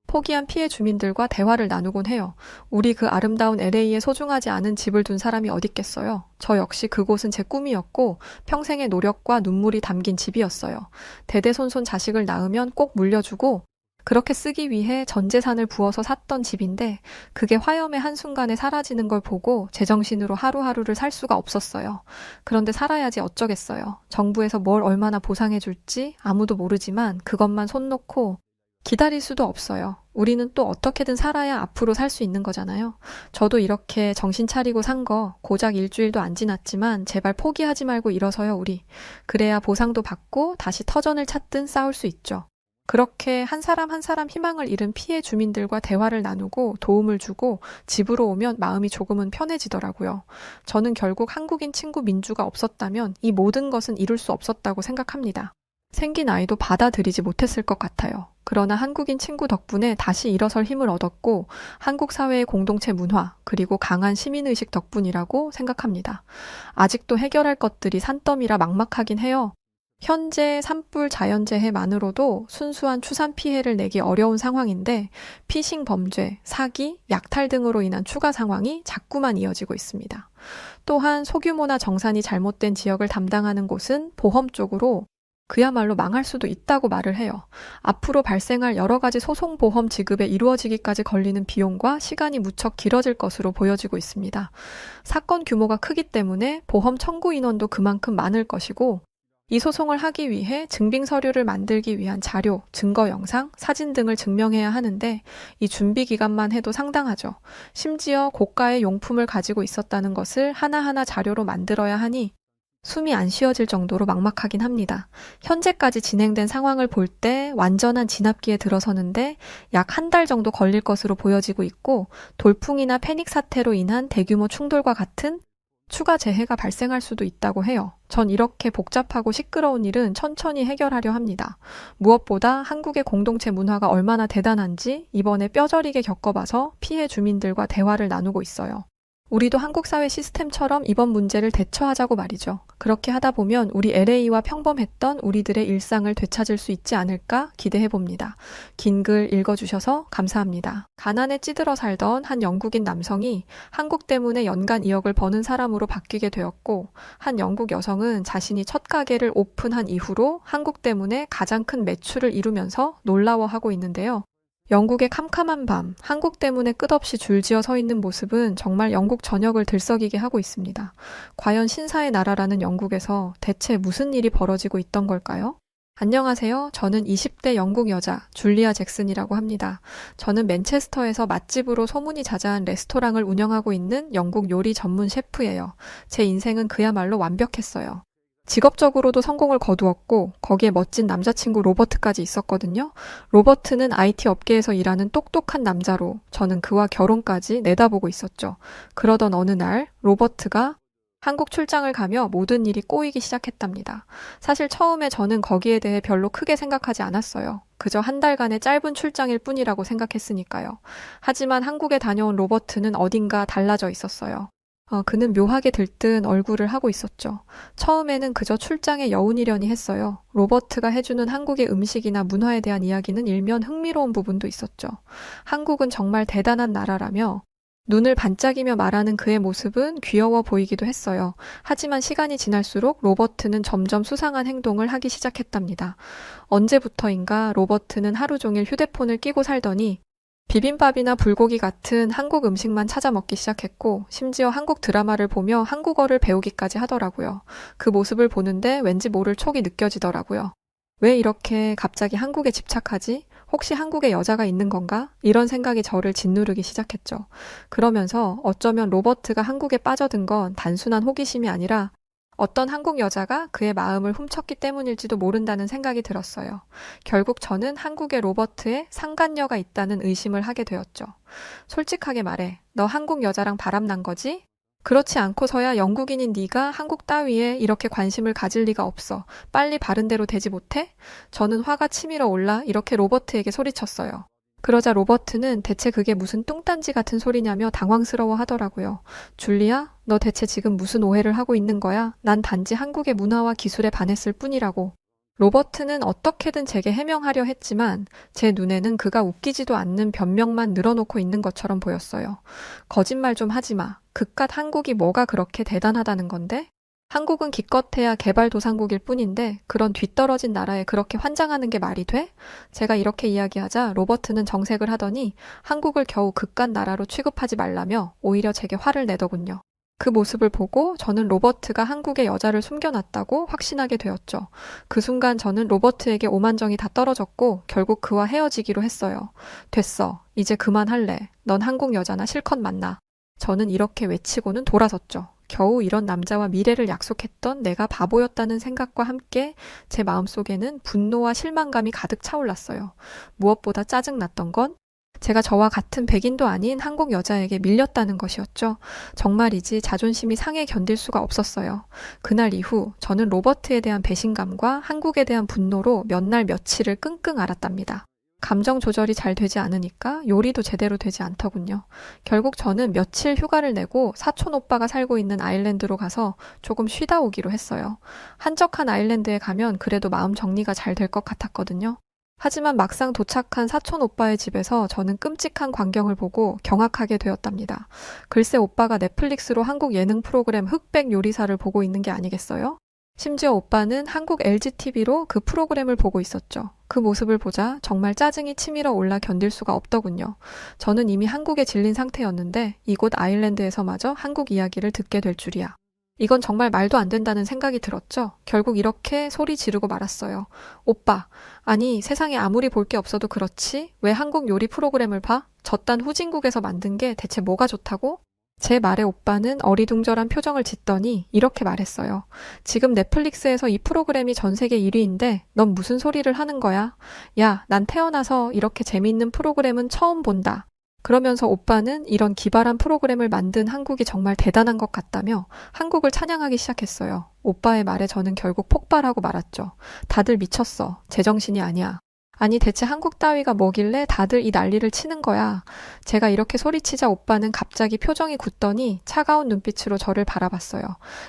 포기한 피해 주민들과 대화를 나누곤 해요. 우리 그 아름다운 LA에 소중하지 않은 집을 둔 사람이 어딨겠어요. 저 역시 그곳은 제 꿈이었고 평생의 노력과 눈물이 담긴 집이었어요. 대대손손 자식을 낳으면 꼭 물려주고 그렇게 쓰기 위해 전 재산을 부어서 샀던 집인데 그게 화염의 한순간에 사라지는 걸 보고 제정신으로 하루하루를 살 수가 없었어요. 그런데 살아야지 어쩌겠어요. 정부에서 뭘 얼마나 보상해 줄지 아무도 모르지만 그것만 손 놓고 기다릴 수도 없어요. 우리는 또 어떻게든 살아야 앞으로 살 수 있는 거잖아요. 저도 이렇게 정신 차리고 산 거 고작 일주일도 안 지났지만 제발 포기하지 말고 일어서요, 우리. 그래야 보상도 받고 다시 터전을 찾든 싸울 수 있죠. 그렇게 한 사람 한 사람 희망을 잃은 피해 주민들과 대화를 나누고 도움을 주고 집으로 오면 마음이 조금은 편해지더라고요. 저는 결국 한국인 친구 민주가 없었다면 이 모든 것은 이룰 수 없었다고 생각합니다. 생긴 아이도 받아들이지 못했을 것 같아요. 그러나 한국인 친구 덕분에 다시 일어설 힘을 얻었고 한국 사회의 공동체 문화 그리고 강한 시민의식 덕분이라고 생각합니다. 아직도 해결할 것들이 산더미라 막막하긴 해요. 현재 산불 자연재해만으로도 순수한 추산 피해를 내기 어려운 상황인데 피싱 범죄, 사기, 약탈 등으로 인한 추가 상황이 자꾸만 이어지고 있습니다. 또한 소규모나 정산이 잘못된 지역을 담당하는 곳은 보험 쪽으로 그야말로 망할 수도 있다고 말을 해요. 앞으로 발생할 여러 가지 소송보험 지급에 이루어지기까지 걸리는 비용과 시간이 무척 길어질 것으로 보여지고 있습니다. 사건 규모가 크기 때문에 보험 청구 인원도 그만큼 많을 것이고 이 소송을 하기 위해 증빙 서류를 만들기 위한 자료, 증거 영상, 사진 등을 증명해야 하는데 이 준비 기간만 해도 상당하죠. 심지어 고가의 용품을 가지고 있었다는 것을 하나하나 자료로 만들어야 하니 숨이 안 쉬어질 정도로 막막하긴 합니다. 현재까지 진행된 상황을 볼 때 완전한 진압기에 들어서는데 약 한 달 정도 걸릴 것으로 보여지고 있고 돌풍이나 패닉 사태로 인한 대규모 충돌과 같은 추가 재해가 발생할 수도 있다고 해요. 전 이렇게 복잡하고 시끄러운 일은 천천히 해결하려 합니다. 무엇보다 한국의 공동체 문화가 얼마나 대단한지 이번에 뼈저리게 겪어봐서 피해 주민들과 대화를 나누고 있어요. 우리도 한국 사회 시스템처럼 이번 문제를 대처하자고 말이죠. 그렇게 하다 보면 우리 LA와 평범했던 우리들의 일상을 되찾을 수 있지 않을까 기대해봅니다. 긴 글 읽어주셔서 감사합니다. 가난에 찌들어 살던 한 영국인 남성이 한국 때문에 연간 2억을 버는 사람으로 바뀌게 되었고 한 영국 여성은 자신이 첫 가게를 오픈한 이후로 한국 때문에 가장 큰 매출을 이루면서 놀라워하고 있는데요. 영국의 캄캄한 밤, 한국 때문에 끝없이 줄지어 서 있는 모습은 정말 영국 전역을 들썩이게 하고 있습니다. 과연 신사의 나라라는 영국에서 대체 무슨 일이 벌어지고 있던 걸까요? 안녕하세요. 저는 20대 영국 여자 줄리아 잭슨이라고 합니다. 저는 맨체스터에서 맛집으로 소문이 자자한 레스토랑을 운영하고 있는 영국 요리 전문 셰프예요. 제 인생은 그야말로 완벽했어요. 직업적으로도 성공을 거두었고 거기에 멋진 남자친구 로버트까지 있었거든요. 로버트는 IT 업계에서 일하는 똑똑한 남자로 저는 그와 결혼까지 내다보고 있었죠. 그러던 어느 날 로버트가 한국 출장을 가며 모든 일이 꼬이기 시작했답니다. 사실 처음에 저는 거기에 대해 별로 크게 생각하지 않았어요. 그저 한 달간의 짧은 출장일 뿐이라고 생각했으니까요. 하지만 한국에 다녀온 로버트는 어딘가 달라져 있었어요. 그는 묘하게 들뜬 얼굴을 하고 있었죠. 처음에는 그저 출장에 여운이려니 했어요. 로버트가 해주는 한국의 음식이나 문화에 대한 이야기는 일면 흥미로운 부분도 있었죠. 한국은 정말 대단한 나라라며 눈을 반짝이며 말하는 그의 모습은 귀여워 보이기도 했어요. 하지만 시간이 지날수록 로버트는 점점 수상한 행동을 하기 시작했답니다. 언제부터인가 로버트는 하루 종일 휴대폰을 끼고 살더니 비빔밥이나 불고기 같은 한국 음식만 찾아 먹기 시작했고 심지어 한국 드라마를 보며 한국어를 배우기까지 하더라고요. 그 모습을 보는데 왠지 모를 촉이 느껴지더라고요. 왜 이렇게 갑자기 한국에 집착하지? 혹시 한국에 여자가 있는 건가? 이런 생각이 저를 짓누르기 시작했죠. 그러면서 어쩌면 로버트가 한국에 빠져든 건 단순한 호기심이 아니라 어떤 한국 여자가 그의 마음을 훔쳤기 때문일지도 모른다는 생각이 들었어요. 결국 저는 한국의 로버트에 상간녀가 있다는 의심을 하게 되었죠. 솔직하게 말해, 너 한국 여자랑 바람난 거지? 그렇지 않고서야 영국인인 네가 한국 따위에 이렇게 관심을 가질 리가 없어. 빨리 바른 대로 되지 못해? 저는 화가 치밀어 올라 이렇게 로버트에게 소리쳤어요. 그러자 로버트는 대체 그게 무슨 뚱딴지 같은 소리냐며 당황스러워 하더라고요. 줄리아, 너 대체 지금 무슨 오해를 하고 있는 거야? 난 단지 한국의 문화와 기술에 반했을 뿐이라고. 로버트는 어떻게든 제게 해명하려 했지만 제 눈에는 그가 웃기지도 않는 변명만 늘어놓고 있는 것처럼 보였어요. 거짓말 좀 하지 마. 그깟 한국이 뭐가 그렇게 대단하다는 건데? 한국은 기껏해야 개발도상국일 뿐인데 그런 뒤떨어진 나라에 그렇게 환장하는 게 말이 돼? 제가 이렇게 이야기하자 로버트는 정색을 하더니 한국을 겨우 그깟 나라로 취급하지 말라며 오히려 제게 화를 내더군요. 그 모습을 보고 저는 로버트가 한국의 여자를 숨겨놨다고 확신하게 되었죠. 그 순간 저는 로버트에게 오만정이 다 떨어졌고 결국 그와 헤어지기로 했어요. 됐어. 이제 그만할래. 넌 한국 여자나 실컷 만나. 저는 이렇게 외치고는 돌아섰죠. 겨우 이런 남자와 미래를 약속했던 내가 바보였다는 생각과 함께 제 마음속에는 분노와 실망감이 가득 차올랐어요. 무엇보다 짜증났던 건 제가 저와 같은 백인도 아닌 한국 여자에게 밀렸다는 것이었죠. 정말이지 자존심이 상해 견딜 수가 없었어요. 그날 이후 저는 로버트에 대한 배신감과 한국에 대한 분노로 몇 날 며칠을 끙끙 앓았답니다. 감정 조절이 잘 되지 않으니까 요리도 제대로 되지 않더군요. 결국 저는 며칠 휴가를 내고 사촌 오빠가 살고 있는 아일랜드로 가서 조금 쉬다 오기로 했어요. 한적한 아일랜드에 가면 그래도 마음 정리가 잘 될 것 같았거든요. 하지만 막상 도착한 사촌 오빠의 집에서 저는 끔찍한 광경을 보고 경악하게 되었답니다. 글쎄 오빠가 넷플릭스로 한국 예능 프로그램 흑백 요리사를 보고 있는 게 아니겠어요? 심지어 오빠는 한국 LGTV로 그 프로그램을 보고 있었죠. 그 모습을 보자 정말 짜증이 치밀어 올라 견딜 수가 없더군요. 저는 이미 한국에 질린 상태였는데 이곳 아일랜드에서마저 한국 이야기를 듣게 될 줄이야. 이건 정말 말도 안 된다는 생각이 들었죠. 결국 이렇게 소리 지르고 말았어요. 오빠, 아니 세상에 아무리 볼 게 없어도 그렇지 왜 한국 요리 프로그램을 봐? 저딴 후진국에서 만든 게 대체 뭐가 좋다고? 제 말에 오빠는 어리둥절한 표정을 짓더니 이렇게 말했어요. 지금 넷플릭스에서 이 프로그램이 전 세계 1위인데 넌 무슨 소리를 하는 거야? 야, 난 태어나서 이렇게 재미있는 프로그램은 처음 본다. 그러면서 오빠는 이런 기발한 프로그램을 만든 한국이 정말 대단한 것 같다며 한국을 찬양하기 시작했어요. 오빠의 말에 저는 결국 폭발하고 말았죠. 다들 미쳤어. 제정신이 아니야. 아니 대체 한국 따위가 뭐길래 다들 이 난리를 치는 거야. 제가 이렇게 소리치자 오빠는 갑자기 표정이 굳더니 차가운 눈빛으로 저를 바라봤어요.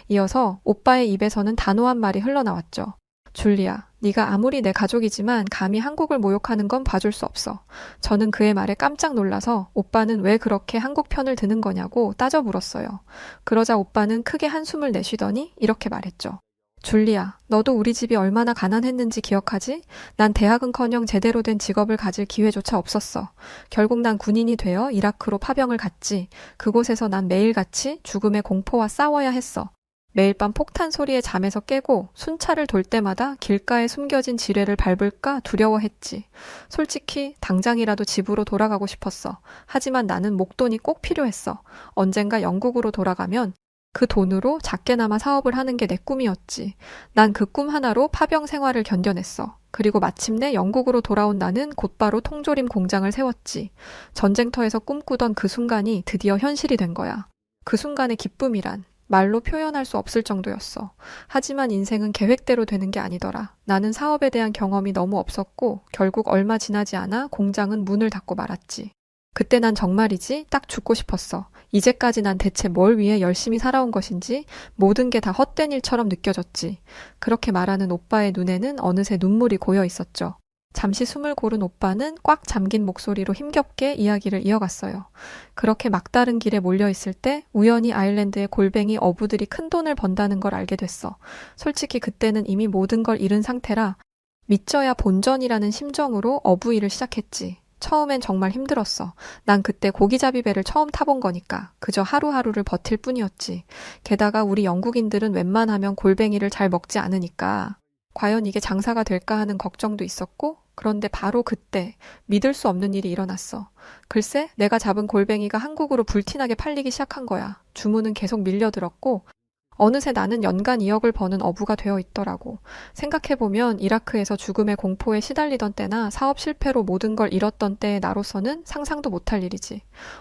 이어서 오빠의 입에서는 단호한 말이 흘러나왔죠. 줄리아, 네가 아무리 내 가족이지만 감히 한국을 모욕하는 건 봐줄 수 없어. 저는 그의 말에 깜짝 놀라서 오빠는 왜 그렇게 한국 편을 드는 거냐고 따져 물었어요. 그러자 오빠는 크게 한숨을 내쉬더니 이렇게 말했죠. 줄리아, 너도 우리 집이 얼마나 가난했는지 기억하지? 난 대학은커녕 제대로 된 직업을 가질 기회조차 없었어. 결국 난 군인이 되어 이라크로 파병을 갔지. 그곳에서 난 매일같이 죽음의 공포와 싸워야 했어. 매일 밤 폭탄 소리에 잠에서 깨고 순찰을 돌 때마다 길가에 숨겨진 지뢰를 밟을까 두려워했지. 솔직히 당장이라도 집으로 돌아가고 싶었어. 하지만 나는 목돈이 꼭 필요했어. 언젠가 영국으로 돌아가면 그 돈으로 작게나마 사업을 하는 게 내 꿈이었지. 난 그 꿈 하나로 파병 생활을 견뎌냈어. 그리고 마침내 영국으로 돌아온 나는 곧바로 통조림 공장을 세웠지. 전쟁터에서 꿈꾸던 그 순간이 드디어 현실이 된 거야. 그 순간의 기쁨이란 말로 표현할 수 없을 정도였어. 하지만 인생은 계획대로 되는 게 아니더라. 나는 사업에 대한 경험이 너무 없었고 결국 얼마 지나지 않아 공장은 문을 닫고 말았지. 그때 난 정말이지 딱 죽고 싶었어. 이제까지 난 대체 뭘 위해 열심히 살아온 것인지 모든 게 다 헛된 일처럼 느껴졌지. 그렇게 말하는 오빠의 눈에는 어느새 눈물이 고여 있었죠. 잠시 숨을 고른 오빠는 꽉 잠긴 목소리로 힘겹게 이야기를 이어갔어요. 그렇게 막다른 길에 몰려있을 때 우연히 아일랜드의 골뱅이 어부들이 큰 돈을 번다는 걸 알게 됐어. 솔직히 그때는 이미 모든 걸 잃은 상태라 믿져야 본전이라는 심정으로 어부 일을 시작했지. 처음엔 정말 힘들었어. 난 그때 고기잡이 배를 처음 타본 거니까 그저 하루하루를 버틸 뿐이었지. 게다가 우리 영국인들은 웬만하면 골뱅이를 잘 먹지 않으니까 과연 이게 장사가 될까 하는 걱정도 있었고 그런데 바로 그때 믿을 수 없는 일이 일어났어. 글쎄 내가 잡은 골뱅이가 한국으로 불티나게 팔리기 시작한 거야. 주문은 계속 밀려들었고 어느새 나는 연간 2억을 버는 어부가 되어 있더라고. 생각해보면 이라크에서 죽음의 공포에 시달리던 때나 사업 실패로 모든 걸 잃었던 때의 나로서는 상상도 못할 일이지.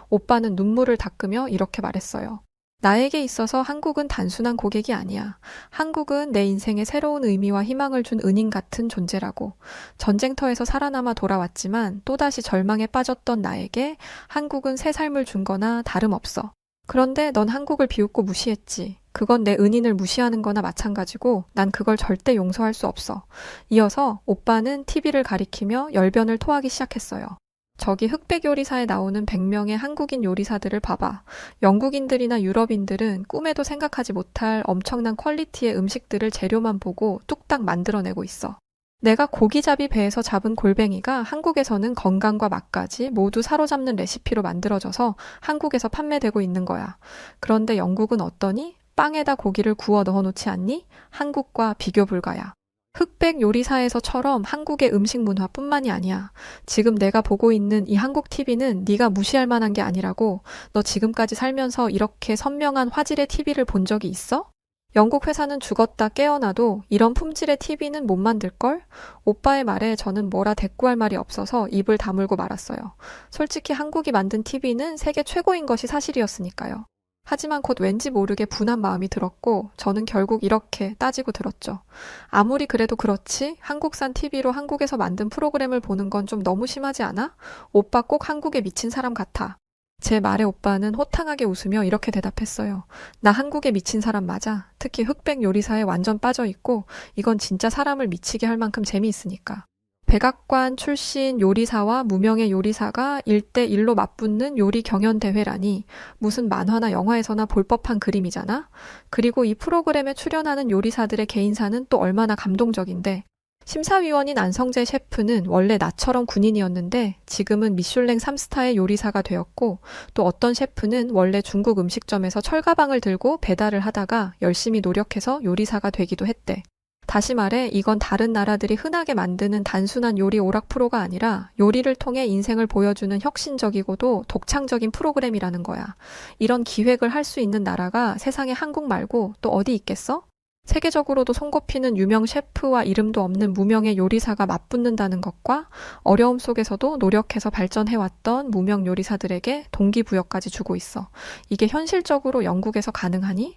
오빠는 눈물을 닦으며 이렇게 말했어요. 나에게 있어서 한국은 단순한 고객이 아니야. 한국은 내 인생에 새로운 의미와 희망을 준 은인 같은 존재라고. 전쟁터에서 살아남아 돌아왔지만 또다시 절망에 빠졌던 나에게 한국은 새 삶을 준 거나 다름없어. 그런데 넌 한국을 비웃고 무시했지. 그건 내 은인을 무시하는 거나 마찬가지고 난 그걸 절대 용서할 수 없어. 이어서 오빠는 TV를 가리키며 열변을 토하기 시작했어요. 저기 흑백 요리사에 나오는 100명의 한국인 요리사들을 봐봐. 영국인들이나 유럽인들은 꿈에도 생각하지 못할 엄청난 퀄리티의 음식들을 재료만 보고 뚝딱 만들어내고 있어. 내가 고기잡이 배에서 잡은 골뱅이가 한국에서는 건강과 맛까지 모두 사로잡는 레시피로 만들어져서 한국에서 판매되고 있는 거야. 그런데 영국은 어떠니? 빵에다 고기를 구워 넣어놓지 않니? 한국과 비교 불가야. 흑백 요리사에서처럼 한국의 음식 문화뿐만이 아니야. 지금 내가 보고 있는 이 한국 TV는 네가 무시할 만한 게 아니라고. 너 지금까지 살면서 이렇게 선명한 화질의 TV를 본 적이 있어? 영국 회사는 죽었다 깨어나도 이런 품질의 TV는 못 만들걸? 오빠의 말에 저는 뭐라 대꾸할 말이 없어서 입을 다물고 말았어요. 솔직히 한국이 만든 TV는 세계 최고인 것이 사실이었으니까요. 하지만 곧 왠지 모르게 분한 마음이 들었고 저는 결국 이렇게 따지고 들었죠. 아무리 그래도 그렇지 한국산 TV로 한국에서 만든 프로그램을 보는 건 좀 너무 심하지 않아? 오빠 꼭 한국에 미친 사람 같아. 제 말에 오빠는 호탕하게 웃으며 이렇게 대답했어요. 나 한국에 미친 사람 맞아. 특히 흑백 요리사에 완전 빠져있고 이건 진짜 사람을 미치게 할 만큼 재미있으니까. 백악관 출신 요리사와 무명의 요리사가 1대1로 맞붙는 요리 경연 대회라니 무슨 만화나 영화에서나 볼 법한 그림이잖아? 그리고 이 프로그램에 출연하는 요리사들의 개인사는 또 얼마나 감동적인데. 심사위원인 안성재 셰프는 원래 나처럼 군인이었는데 지금은 미슐랭 3스타의 요리사가 되었고 또 어떤 셰프는 원래 중국 음식점에서 철가방을 들고 배달을 하다가 열심히 노력해서 요리사가 되기도 했대. 다시 말해 이건 다른 나라들이 흔하게 만드는 단순한 요리 오락 프로가 아니라 요리를 통해 인생을 보여주는 혁신적이고도 독창적인 프로그램이라는 거야. 이런 기획을 할 수 있는 나라가 세상에 한국 말고 또 어디 있겠어? 세계적으로도 손꼽히는 유명 셰프와 이름도 없는 무명의 요리사가 맞붙는다는 것과 어려움 속에서도 노력해서 발전해왔던 무명 요리사들에게 동기부여까지 주고 있어. 이게 현실적으로 영국에서 가능하니?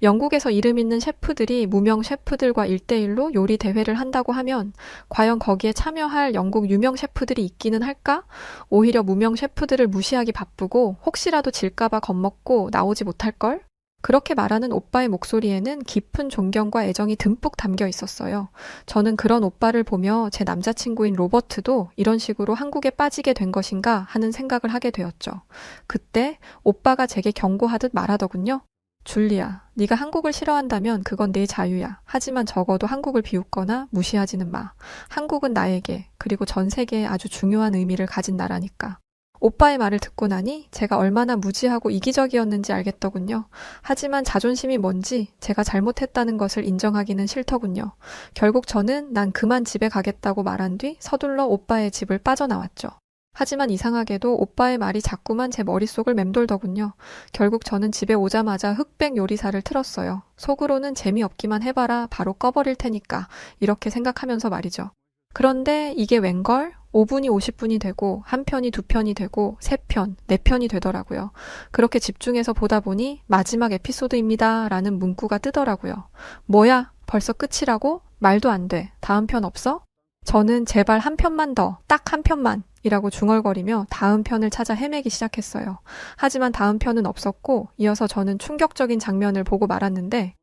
영국에서 이름 있는 셰프들이 무명 셰프들과 1대1로 요리 대회를 한다고 하면 과연 거기에 참여할 영국 유명 셰프들이 있기는 할까? 오히려 무명 셰프들을 무시하기 바쁘고 혹시라도 질까봐 겁먹고 나오지 못할걸? 그렇게 말하는 오빠의 목소리에는 깊은 존경과 애정이 듬뿍 담겨 있었어요. 저는 그런 오빠를 보며 제 남자친구인 로버트도 이런 식으로 한국에 빠지게 된 것인가 하는 생각을 하게 되었죠. 그때 오빠가 제게 경고하듯 말하더군요. 줄리아, 네가 한국을 싫어한다면 그건 네 자유야. 하지만 적어도 한국을 비웃거나 무시하지는 마. 한국은 나에게 그리고 전 세계에 아주 중요한 의미를 가진 나라니까. 오빠의 말을 듣고 나니 제가 얼마나 무지하고 이기적이었는지 알겠더군요. 하지만 자존심이 뭔지 제가 잘못했다는 것을 인정하기는 싫더군요. 결국 저는 난 그만 집에 가겠다고 말한 뒤 서둘러 오빠의 집을 빠져나왔죠. 하지만 이상하게도 오빠의 말이 자꾸만 제 머릿속을 맴돌더군요. 결국 저는 집에 오자마자 흑백 요리사를 틀었어요. 속으로는 재미없기만 해봐라 바로 꺼버릴 테니까 이렇게 생각하면서 말이죠. 그런데 이게 웬걸? 5분이 50분이 되고 한 편이 2편이 되고 3편, 4편이 되더라고요. 그렇게 집중해서 보다 보니 마지막 에피소드입니다 라는 문구가 뜨더라고요. 뭐야? 벌써 끝이라고? 말도 안 돼. 다음 편 없어? 저는 제발 한 편만 더, 딱 한 편만 이라고 중얼거리며 다음 편을 찾아 헤매기 시작했어요. 하지만 다음 편은 없었고 이어서 저는 충격적인 장면을 보고 말았는데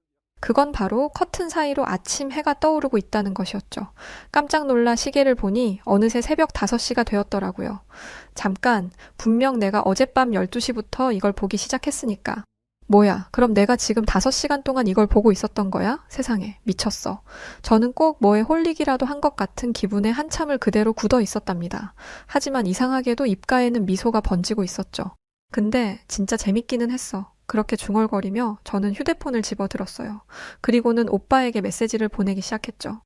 그건 바로 커튼 사이로 아침 해가 떠오르고 있다는 것이었죠. 깜짝 놀라 시계를 보니 어느새 새벽 5시가 되었더라고요. 잠깐, 분명 내가 어젯밤 12시부터 이걸 보기 시작했으니까. 뭐야, 그럼 내가 지금 5시간 동안 이걸 보고 있었던 거야? 세상에, 미쳤어. 저는 꼭 뭐에 홀리기라도 한 것 같은 기분에 한참을 그대로 굳어 있었답니다. 하지만 이상하게도 입가에는 미소가 번지고 있었죠. 근데 진짜 재밌기는 했어. 그렇게 중얼거리며 저는 휴대폰을 집어들었어요. 그리고는 오빠에게 메시지를 보내기 시작했죠.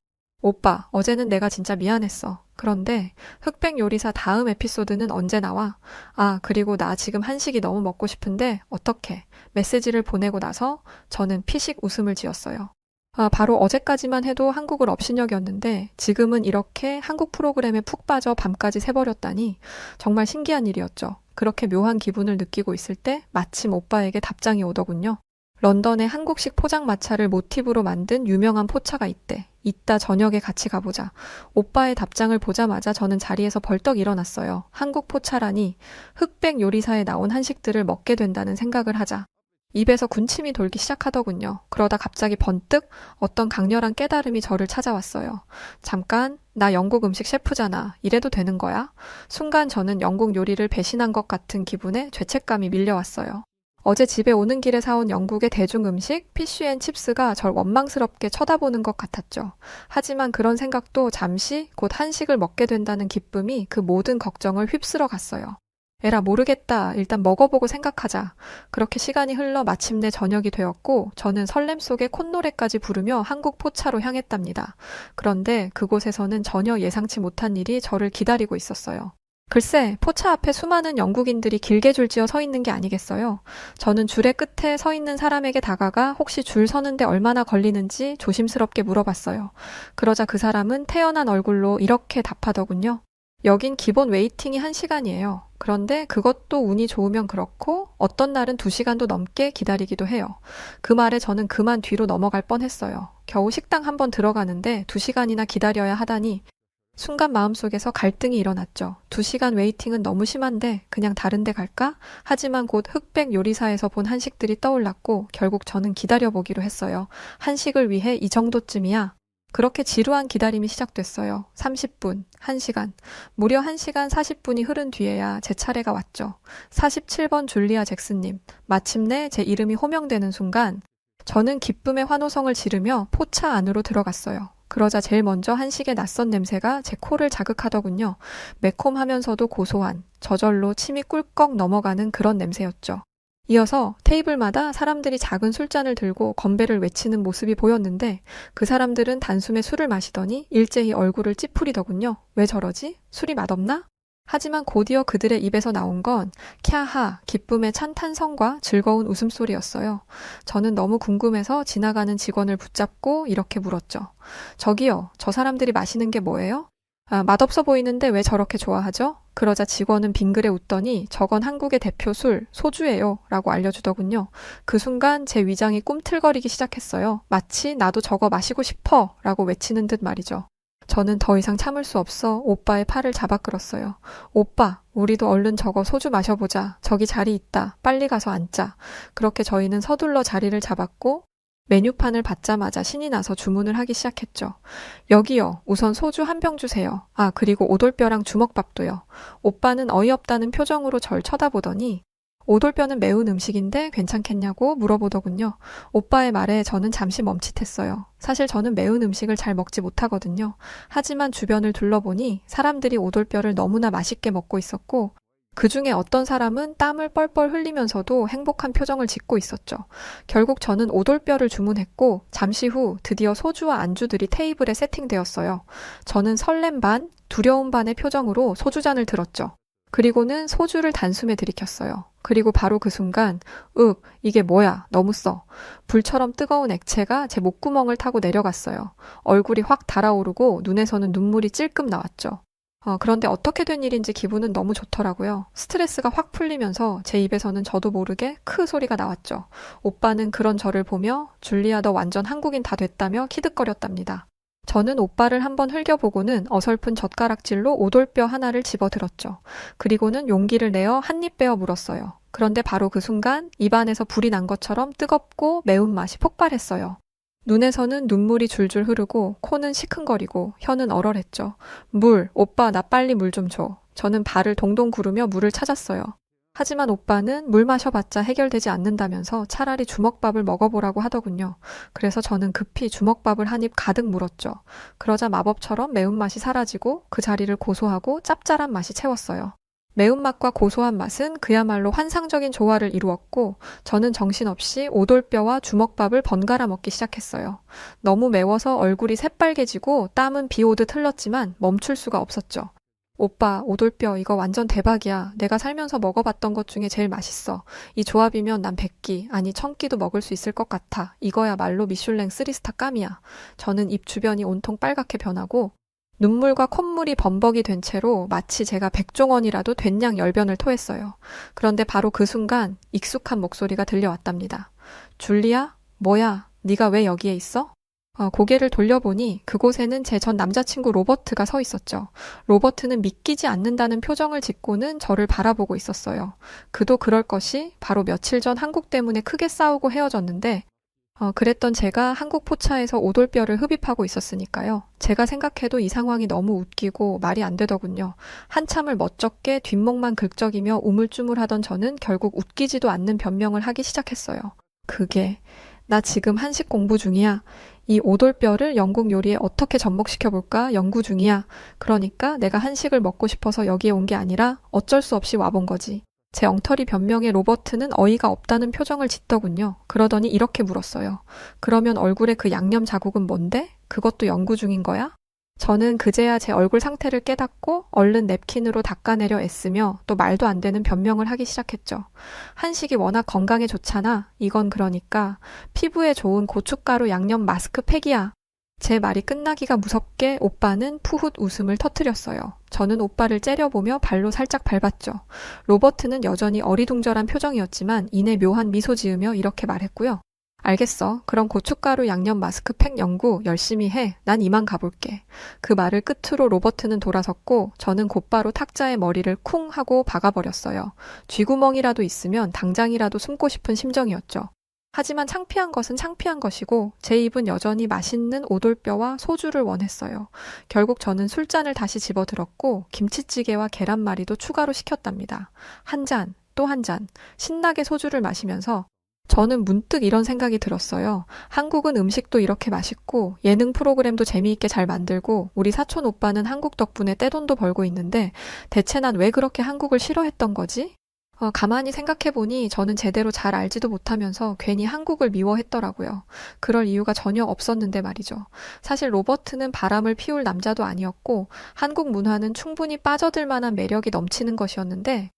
오빠, 어제는 내가 진짜 미안했어. 그런데 흑백 요리사 다음 에피소드는 언제 나와? 아, 그리고 나 지금 한식이 너무 먹고 싶은데 어떡해? 메시지를 보내고 나서 저는 피식 웃음을 지었어요. 아, 바로 어제까지만 해도 한국을 업신여겼는데 지금은 이렇게 한국 프로그램에 푹 빠져 밤까지 새버렸다니 정말 신기한 일이었죠. 그렇게 묘한 기분을 느끼고 있을 때 마침 오빠에게 답장이 오더군요. 런던에 한국식 포장마차를 모티브로 만든 유명한 포차가 있대. 이따 저녁에 같이 가보자. 오빠의 답장을 보자마자 저는 자리에서 벌떡 일어났어요. 한국 포차라니 흑백 요리사에 나온 한식들을 먹게 된다는 생각을 하자. 입에서 군침이 돌기 시작하더군요. 그러다 갑자기 번뜩 어떤 강렬한 깨달음이 저를 찾아왔어요. 잠깐, 나 영국 음식 셰프잖아. 이래도 되는 거야? 순간 저는 영국 요리를 배신한 것 같은 기분에 죄책감이 밀려왔어요. 어제 집에 오는 길에 사온 영국의 대중 음식 피쉬앤칩스가 절 원망스럽게 쳐다보는 것 같았죠. 하지만 그런 생각도 잠시 곧 한식을 먹게 된다는 기쁨이 그 모든 걱정을 휩쓸어 갔어요. 에라 모르겠다. 일단 먹어보고 생각하자. 그렇게 시간이 흘러 마침내 저녁이 되었고 저는 설렘 속에 콧노래까지 부르며 한국 포차로 향했답니다. 그런데 그곳에서는 전혀 예상치 못한 일이 저를 기다리고 있었어요. 글쎄, 포차 앞에 수많은 영국인들이 길게 줄지어 서 있는 게 아니겠어요? 저는 줄의 끝에 서 있는 사람에게 다가가 혹시 줄 서는데 얼마나 걸리는지 조심스럽게 물어봤어요. 그러자 그 사람은 태연한 얼굴로 이렇게 답하더군요. 여긴 기본 웨이팅이 1시간이에요. 그런데 그것도 운이 좋으면 그렇고 어떤 날은 2시간도 넘게 기다리기도 해요. 그 말에 저는 그만 뒤로 넘어갈 뻔했어요. 겨우 식당 한번 들어가는데 2시간이나 기다려야 하다니 순간 마음속에서 갈등이 일어났죠. 2시간 웨이팅은 너무 심한데 그냥 다른 데 갈까? 하지만 곧 흑백 요리사에서 본 한식들이 떠올랐고 결국 저는 기다려보기로 했어요. 한식을 위해 이 정도쯤이야. 그렇게 지루한 기다림이 시작됐어요. 30분, 1시간. 무려 1시간 40분이 흐른 뒤에야 제 차례가 왔죠. 47번 줄리아 잭슨님. 마침내 제 이름이 호명되는 순간 저는 기쁨의 환호성을 지르며 포차 안으로 들어갔어요. 그러자 제일 먼저 한식의 낯선 냄새가 제 코를 자극하더군요. 매콤하면서도 고소한, 저절로 침이 꿀꺽 넘어가는 그런 냄새였죠. 이어서 테이블마다 사람들이 작은 술잔을 들고 건배를 외치는 모습이 보였는데 그 사람들은 단숨에 술을 마시더니 일제히 얼굴을 찌푸리더군요. 왜 저러지? 술이 맛없나? 하지만 곧이어 그들의 입에서 나온 건 캬하, 기쁨의 찬 탄성과 즐거운 웃음소리였어요. 저는 너무 궁금해서 지나가는 직원을 붙잡고 이렇게 물었죠. 저기요, 저 사람들이 마시는 게 뭐예요? 아, 맛없어 보이는데 왜 저렇게 좋아하죠? 그러자 직원은 빙그레 웃더니 저건 한국의 대표 술, 소주예요 라고 알려주더군요. 그 순간 제 위장이 꿈틀거리기 시작했어요. 마치 나도 저거 마시고 싶어 라고 외치는 듯 말이죠. 저는 더 이상 참을 수 없어 오빠의 팔을 잡아 끌었어요. 오빠, 우리도 얼른 저거 소주 마셔보자. 저기 자리 있다. 빨리 가서 앉자. 그렇게 저희는 서둘러 자리를 잡았고 메뉴판을 받자마자 신이 나서 주문을 하기 시작했죠. 여기요. 우선 소주 한 병 주세요. 아, 그리고 오돌뼈랑 주먹밥도요. 오빠는 어이없다는 표정으로 절 쳐다보더니 오돌뼈는 매운 음식인데 괜찮겠냐고 물어보더군요. 오빠의 말에 저는 잠시 멈칫했어요. 사실 저는 매운 음식을 잘 먹지 못하거든요. 하지만 주변을 둘러보니 사람들이 오돌뼈를 너무나 맛있게 먹고 있었고 그 중에 어떤 사람은 땀을 뻘뻘 흘리면서도 행복한 표정을 짓고 있었죠. 결국 저는 오돌뼈를 주문했고 잠시 후 드디어 소주와 안주들이 테이블에 세팅되었어요. 저는 설렘 반, 두려움 반의 표정으로 소주잔을 들었죠. 그리고는 소주를 단숨에 들이켰어요. 그리고 바로 그 순간 이게 뭐야? 너무 써. 불처럼 뜨거운 액체가 제 목구멍을 타고 내려갔어요. 얼굴이 확 달아오르고 눈에서는 눈물이 찔끔 나왔죠. 그런데 어떻게 된 일인지 기분은 너무 좋더라고요. 스트레스가 확 풀리면서 제 입에서는 저도 모르게 크 소리가 나왔죠. 오빠는 그런 저를 보며 줄리아 너 완전 한국인 다 됐다며 키득거렸답니다. 저는 오빠를 한번 흘겨보고는 어설픈 젓가락질로 오돌뼈 하나를 집어들었죠. 그리고는 용기를 내어 한 입 베어 물었어요. 그런데 바로 그 순간 입안에서 불이 난 것처럼 뜨겁고 매운맛이 폭발했어요. 눈에서는 눈물이 줄줄 흐르고 코는 시큰거리고 혀는 얼얼했죠. 물, 오빠 나 빨리 물 좀 줘. 저는 발을 동동 구르며 물을 찾았어요. 하지만 오빠는 물 마셔봤자 해결되지 않는다면서 차라리 주먹밥을 먹어보라고 하더군요. 그래서 저는 급히 주먹밥을 한 입 가득 물었죠. 그러자 마법처럼 매운맛이 사라지고 그 자리를 고소하고 짭짤한 맛이 채웠어요. 매운맛과 고소한 맛은 그야말로 환상적인 조화를 이루었고 저는 정신없이 오돌뼈와 주먹밥을 번갈아 먹기 시작했어요. 너무 매워서 얼굴이 새빨개지고 땀은 비 오듯 흘렀지만 멈출 수가 없었죠. 오빠, 오돌뼈 이거 완전 대박이야. 내가 살면서 먹어봤던 것 중에 제일 맛있어. 이 조합이면 난 100끼, 아니 1000끼도 먹을 수 있을 것 같아. 이거야말로 미슐랭 3스타 깜이야. 저는 입 주변이 온통 빨갛게 변하고 눈물과 콧물이 범벅이 된 채로 마치 제가 백종원이라도 된 양 열변을 토했어요. 그런데 바로 그 순간 익숙한 목소리가 들려왔답니다. 줄리아? 뭐야? 네가 왜 여기에 있어? 고개를 돌려보니 그곳에는 제 전 남자친구 로버트가 서 있었죠. 로버트는 믿기지 않는다는 표정을 짓고는 저를 바라보고 있었어요. 그도 그럴 것이 바로 며칠 전 한국 때문에 크게 싸우고 헤어졌는데 그랬던 제가 한국 포차에서 오돌뼈를 흡입하고 있었으니까요. 제가 생각해도 이 상황이 너무 웃기고 말이 안 되더군요. 한참을 멋쩍게 뒷목만 긁적이며 우물쭈물하던 저는 결국 웃기지도 않는 변명을 하기 시작했어요. 그게 나 지금 한식 공부 중이야. 이 오돌뼈를 영국 요리에 어떻게 접목시켜볼까 연구 중이야. 그러니까 내가 한식을 먹고 싶어서 여기에 온 게 아니라 어쩔 수 없이 와본 거지. 제 엉터리 변명에 로버트는 어이가 없다는 표정을 짓더군요. 그러더니 이렇게 물었어요. 그러면 얼굴에 그 양념 자국은 뭔데? 그것도 연구 중인 거야? 저는 그제야 제 얼굴 상태를 깨닫고 얼른 냅킨으로 닦아내려 애쓰며 또 말도 안 되는 변명을 하기 시작했죠. 한식이 워낙 건강에 좋잖아. 이건 그러니까 피부에 좋은 고춧가루 양념 마스크팩이야. 제 말이 끝나기가 무섭게 오빠는 푸훗 웃음을 터뜨렸어요. 저는 오빠를 째려보며 발로 살짝 밟았죠. 로버트는 여전히 어리둥절한 표정이었지만 이내 묘한 미소 지으며 이렇게 말했고요. 알겠어. 그럼 고춧가루 양념 마스크팩 연구 열심히 해. 난 이만 가볼게. 그 말을 끝으로 로버트는 돌아섰고 저는 곧바로 탁자에 머리를 쿵 하고 박아버렸어요. 쥐구멍이라도 있으면 당장이라도 숨고 싶은 심정이었죠. 하지만 창피한 것은 창피한 것이고 제 입은 여전히 맛있는 오돌뼈와 소주를 원했어요. 결국 저는 술잔을 다시 집어들었고 김치찌개와 계란말이도 추가로 시켰답니다. 한 잔, 또 한 잔, 신나게 소주를 마시면서 저는 문득 이런 생각이 들었어요. 한국은 음식도 이렇게 맛있고 예능 프로그램도 재미있게 잘 만들고 우리 사촌 오빠는 한국 덕분에 떼돈도 벌고 있는데 대체 난 왜 그렇게 한국을 싫어했던 거지? 가만히 생각해보니 저는 제대로 잘 알지도 못하면서 괜히 한국을 미워했더라고요. 그럴 이유가 전혀 없었는데 말이죠. 사실 로버트는 바람을 피울 남자도 아니었고 한국 문화는 충분히 빠져들 만한 매력이 넘치는 것이었는데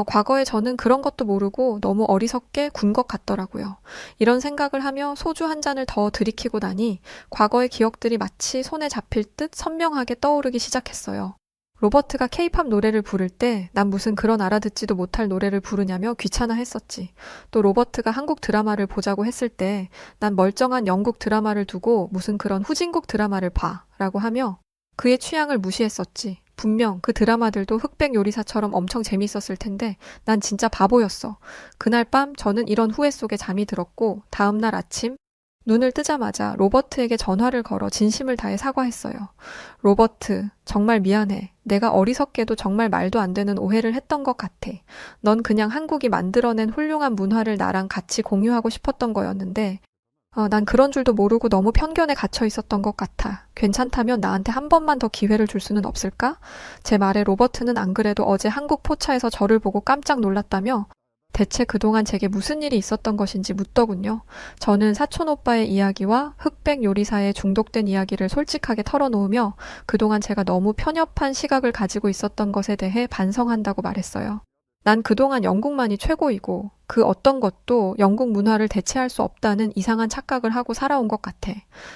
과거에 저는 그런 것도 모르고 너무 어리석게 군 것 같더라고요. 이런 생각을 하며 소주 한 잔을 더 들이키고 나니 과거의 기억들이 마치 손에 잡힐 듯 선명하게 떠오르기 시작했어요. 로버트가 케이팝 노래를 부를 때 난 무슨 그런 알아듣지도 못할 노래를 부르냐며 귀찮아 했었지. 또 로버트가 한국 드라마를 보자고 했을 때 난 멀쩡한 영국 드라마를 두고 무슨 그런 후진국 드라마를 봐 라고 하며 그의 취향을 무시했었지. 분명 그 드라마들도 흑백 요리사처럼 엄청 재밌었을 텐데 난 진짜 바보였어. 그날 밤 저는 이런 후회 속에 잠이 들었고 다음날 아침 눈을 뜨자마자 로버트에게 전화를 걸어 진심을 다해 사과했어요. 로버트, 정말 미안해. 내가 어리석게도 정말 말도 안 되는 오해를 했던 것 같아. 넌 그냥 한국이 만들어낸 훌륭한 문화를 나랑 같이 공유하고 싶었던 거였는데 난 그런 줄도 모르고 너무 편견에 갇혀 있었던 것 같아. 괜찮다면 나한테 한 번만 더 기회를 줄 수는 없을까? 제 말에 로버트는 안 그래도 어제 한국 포차에서 저를 보고 깜짝 놀랐다며 대체 그동안 제게 무슨 일이 있었던 것인지 묻더군요. 저는 사촌 오빠의 이야기와 흑백 요리사에 중독된 이야기를 솔직하게 털어놓으며 그동안 제가 너무 편협한 시각을 가지고 있었던 것에 대해 반성한다고 말했어요. 난 그동안 영국만이 최고이고 그 어떤 것도 영국 문화를 대체할 수 없다는 이상한 착각을 하고 살아온 것 같아.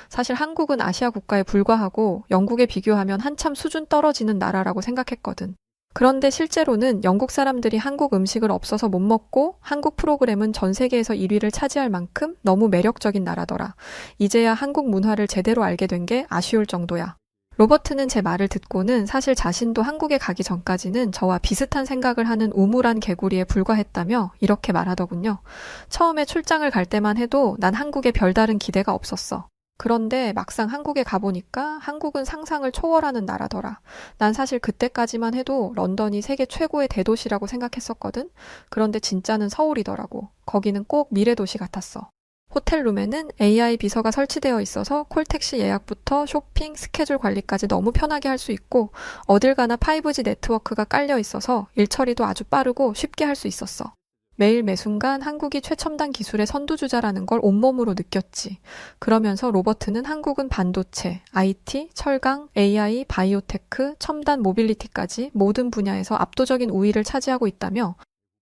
사실 한국은 아시아 국가에 불과하고 영국에 비교하면 한참 수준 떨어지는 나라라고 생각했거든. 그런데 실제로는 영국 사람들이 한국 음식을 없어서 못 먹고 한국 프로그램은 전 세계에서 1위를 차지할 만큼 너무 매력적인 나라더라. 이제야 한국 문화를 제대로 알게 된 게 아쉬울 정도야. 로버트는 제 말을 듣고는 사실 자신도 한국에 가기 전까지는 저와 비슷한 생각을 하는 우물안 개구리에 불과했다며 이렇게 말하더군요. 처음에 출장을 갈 때만 해도 난 한국에 별다른 기대가 없었어. 그런데 막상 한국에 가보니까 한국은 상상을 초월하는 나라더라. 난 사실 그때까지만 해도 런던이 세계 최고의 대도시라고 생각했었거든. 그런데 진짜는 서울이더라고. 거기는 꼭 미래도시 같았어. 호텔룸에는 AI 비서가 설치되어 있어서 콜택시 예약부터 쇼핑, 스케줄 관리까지 너무 편하게 할 수 있고 어딜 가나 5G 네트워크가 깔려 있어서 일 처리도 아주 빠르고 쉽게 할 수 있었어. 매일 매순간 한국이 최첨단 기술의 선두주자라는 걸 온몸으로 느꼈지. 그러면서 로버트는 한국은 반도체, IT, 철강, AI, 바이오테크, 첨단 모빌리티까지 모든 분야에서 압도적인 우위를 차지하고 있다며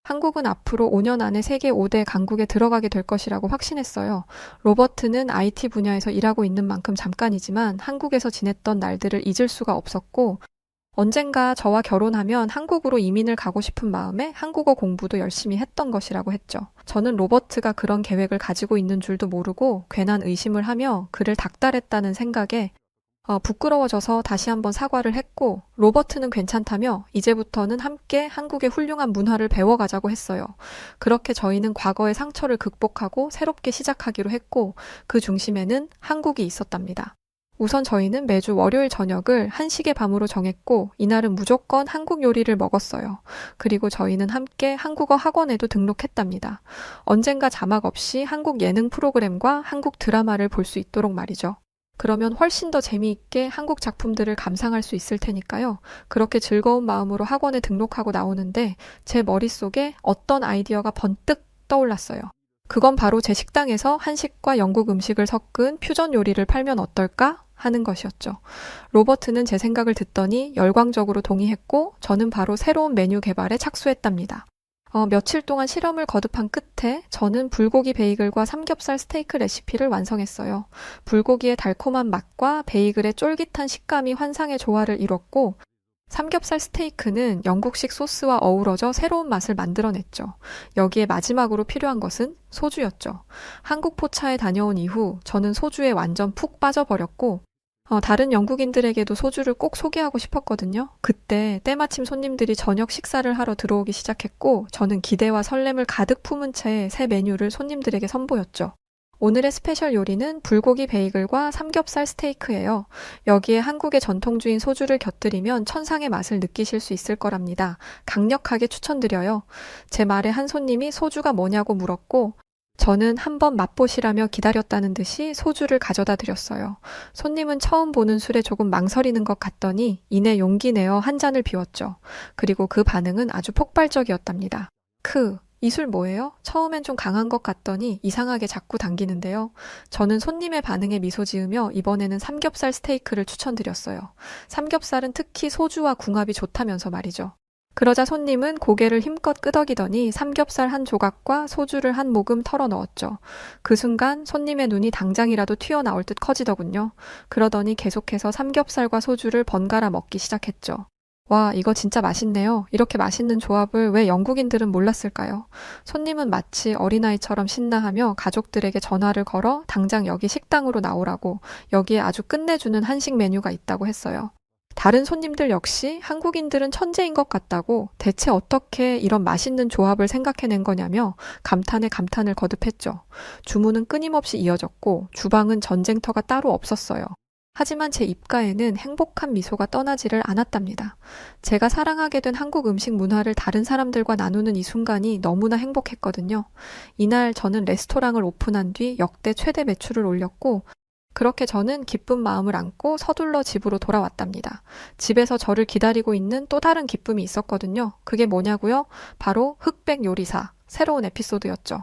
한국은 앞으로 5년 안에 세계 5대 강국에 들어가게 될 것이라고 확신했어요. 로버트는 IT 분야에서 일하고 있는 만큼 잠깐이지만 한국에서 지냈던 날들을 잊을 수가 없었고 언젠가 저와 결혼하면 한국으로 이민을 가고 싶은 마음에 한국어 공부도 열심히 했던 것이라고 했죠. 저는 로버트가 그런 계획을 가지고 있는 줄도 모르고 괜한 의심을 하며 그를 닥달했다는 생각에 부끄러워져서 다시 한번 사과를 했고 로버트는 괜찮다며 이제부터는 함께 한국의 훌륭한 문화를 배워가자고 했어요. 그렇게 저희는 과거의 상처를 극복하고 새롭게 시작하기로 했고 그 중심에는 한국이 있었답니다. 우선 저희는 매주 월요일 저녁을 한식의 밤으로 정했고 이날은 무조건 한국 요리를 먹었어요. 그리고 저희는 함께 한국어 학원에도 등록했답니다. 언젠가 자막 없이 한국 예능 프로그램과 한국 드라마를 볼 수 있도록 말이죠. 그러면 훨씬 더 재미있게 한국 작품들을 감상할 수 있을 테니까요. 그렇게 즐거운 마음으로 학원에 등록하고 나오는데 제 머릿속에 어떤 아이디어가 번뜩 떠올랐어요. 그건 바로 제 식당에서 한식과 영국 음식을 섞은 퓨전 요리를 팔면 어떨까 하는 것이었죠. 로버트는 제 생각을 듣더니 열광적으로 동의했고 저는 바로 새로운 메뉴 개발에 착수했답니다. 며칠 동안 실험을 거듭한 끝에 저는 불고기 베이글과 삼겹살 스테이크 레시피를 완성했어요. 불고기의 달콤한 맛과 베이글의 쫄깃한 식감이 환상의 조화를 이뤘고 삼겹살 스테이크는 영국식 소스와 어우러져 새로운 맛을 만들어냈죠. 여기에 마지막으로 필요한 것은 소주였죠. 한국 포차에 다녀온 이후 저는 소주에 완전 푹 빠져버렸고 다른 영국인들에게도 소주를 꼭 소개하고 싶었거든요. 그때 때마침 손님들이 저녁 식사를 하러 들어오기 시작했고 저는 기대와 설렘을 가득 품은 채 새 메뉴를 손님들에게 선보였죠. 오늘의 스페셜 요리는 불고기 베이글과 삼겹살 스테이크예요. 여기에 한국의 전통주인 소주를 곁들이면 천상의 맛을 느끼실 수 있을 거랍니다. 강력하게 추천드려요. 제 말에 한 손님이 소주가 뭐냐고 물었고 저는 한번 맛보시라며 기다렸다는 듯이 소주를 가져다 드렸어요. 손님은 처음 보는 술에 조금 망설이는 것 같더니 이내 용기 내어 한 잔을 비웠죠. 그리고 그 반응은 아주 폭발적이었답니다. 이 술 뭐예요? 처음엔 좀 강한 것 같더니 이상하게 자꾸 당기는데요. 저는 손님의 반응에 미소 지으며 이번에는 삼겹살 스테이크를 추천드렸어요. 삼겹살은 특히 소주와 궁합이 좋다면서 말이죠. 그러자 손님은 고개를 힘껏 끄덕이더니 삼겹살 한 조각과 소주를 한 모금 털어 넣었죠. 그 순간 손님의 눈이 당장이라도 튀어나올 듯 커지더군요. 그러더니 계속해서 삼겹살과 소주를 번갈아 먹기 시작했죠. 와, 이거 진짜 맛있네요. 이렇게 맛있는 조합을 왜 영국인들은 몰랐을까요? 손님은 마치 어린아이처럼 신나하며 가족들에게 전화를 걸어 당장 여기 식당으로 나오라고 여기에 아주 끝내주는 한식 메뉴가 있다고 했어요. 다른 손님들 역시 한국인들은 천재인 것 같다고 대체 어떻게 이런 맛있는 조합을 생각해낸 거냐며 감탄에 감탄을 거듭했죠. 주문은 끊임없이 이어졌고 주방은 전쟁터가 따로 없었어요. 하지만 제 입가에는 행복한 미소가 떠나지를 않았답니다. 제가 사랑하게 된 한국 음식 문화를 다른 사람들과 나누는 이 순간이 너무나 행복했거든요. 이날 저는 레스토랑을 오픈한 뒤 역대 최대 매출을 올렸고 그렇게 저는 기쁜 마음을 안고 서둘러 집으로 돌아왔답니다. 집에서 저를 기다리고 있는 또 다른 기쁨이 있었거든요. 그게 뭐냐고요? 바로 흑백 요리사, 새로운 에피소드였죠.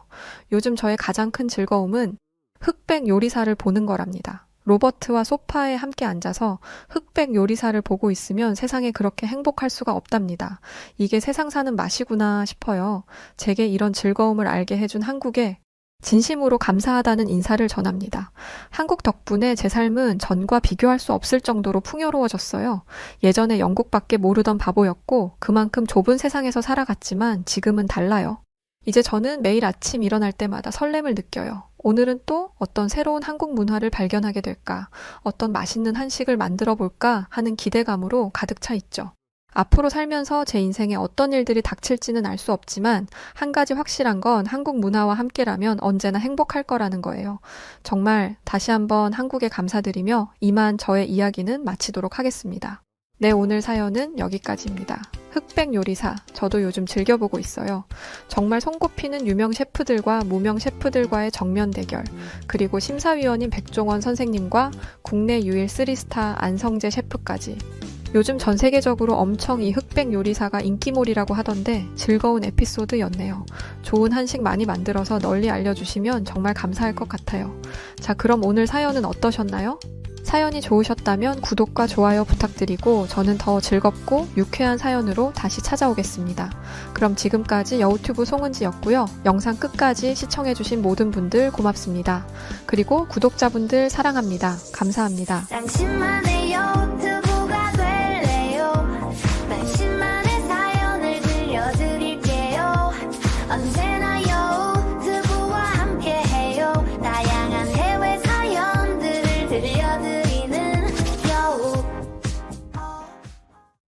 요즘 저의 가장 큰 즐거움은 흑백 요리사를 보는 거랍니다. 로버트와 소파에 함께 앉아서 흑백 요리사를 보고 있으면 세상에 그렇게 행복할 수가 없답니다. 이게 세상 사는 맛이구나 싶어요. 제게 이런 즐거움을 알게 해준 한국에 진심으로 감사하다는 인사를 전합니다. 한국 덕분에 제 삶은 전과 비교할 수 없을 정도로 풍요로워졌어요. 예전에 영국밖에 모르던 바보였고 그만큼 좁은 세상에서 살아갔지만 지금은 달라요. 이제 저는 매일 아침 일어날 때마다 설렘을 느껴요. 오늘은 또 어떤 새로운 한국 문화를 발견하게 될까, 어떤 맛있는 한식을 만들어 볼까 하는 기대감으로 가득 차 있죠. 앞으로 살면서 제 인생에 어떤 일들이 닥칠지는 알 수 없지만 한 가지 확실한 건 한국 문화와 함께라면 언제나 행복할 거라는 거예요. 정말 다시 한번 한국에 감사드리며 이만 저의 이야기는 마치도록 하겠습니다. 네, 오늘 사연은 여기까지입니다. 흑백 요리사, 저도 요즘 즐겨보고 있어요. 정말 손꼽히는 유명 셰프들과 무명 셰프들과의 정면 대결, 그리고 심사위원인 백종원 선생님과 국내 유일 3스타 안성재 셰프까지. 요즘 전 세계적으로 엄청 이 흑백 요리사가 인기몰이라고 하던데 즐거운 에피소드였네요. 좋은 한식 많이 만들어서 널리 알려주시면 정말 감사할 것 같아요. 자, 그럼 오늘 사연은 어떠셨나요? 사연이 좋으셨다면 구독과 좋아요 부탁드리고 저는 더 즐겁고 유쾌한 사연으로 다시 찾아오겠습니다. 그럼 지금까지 여우튜브 송은지였고요. 영상 끝까지 시청해주신 모든 분들 고맙습니다. 그리고 구독자분들 사랑합니다. 감사합니다. 당신만의 여우튜브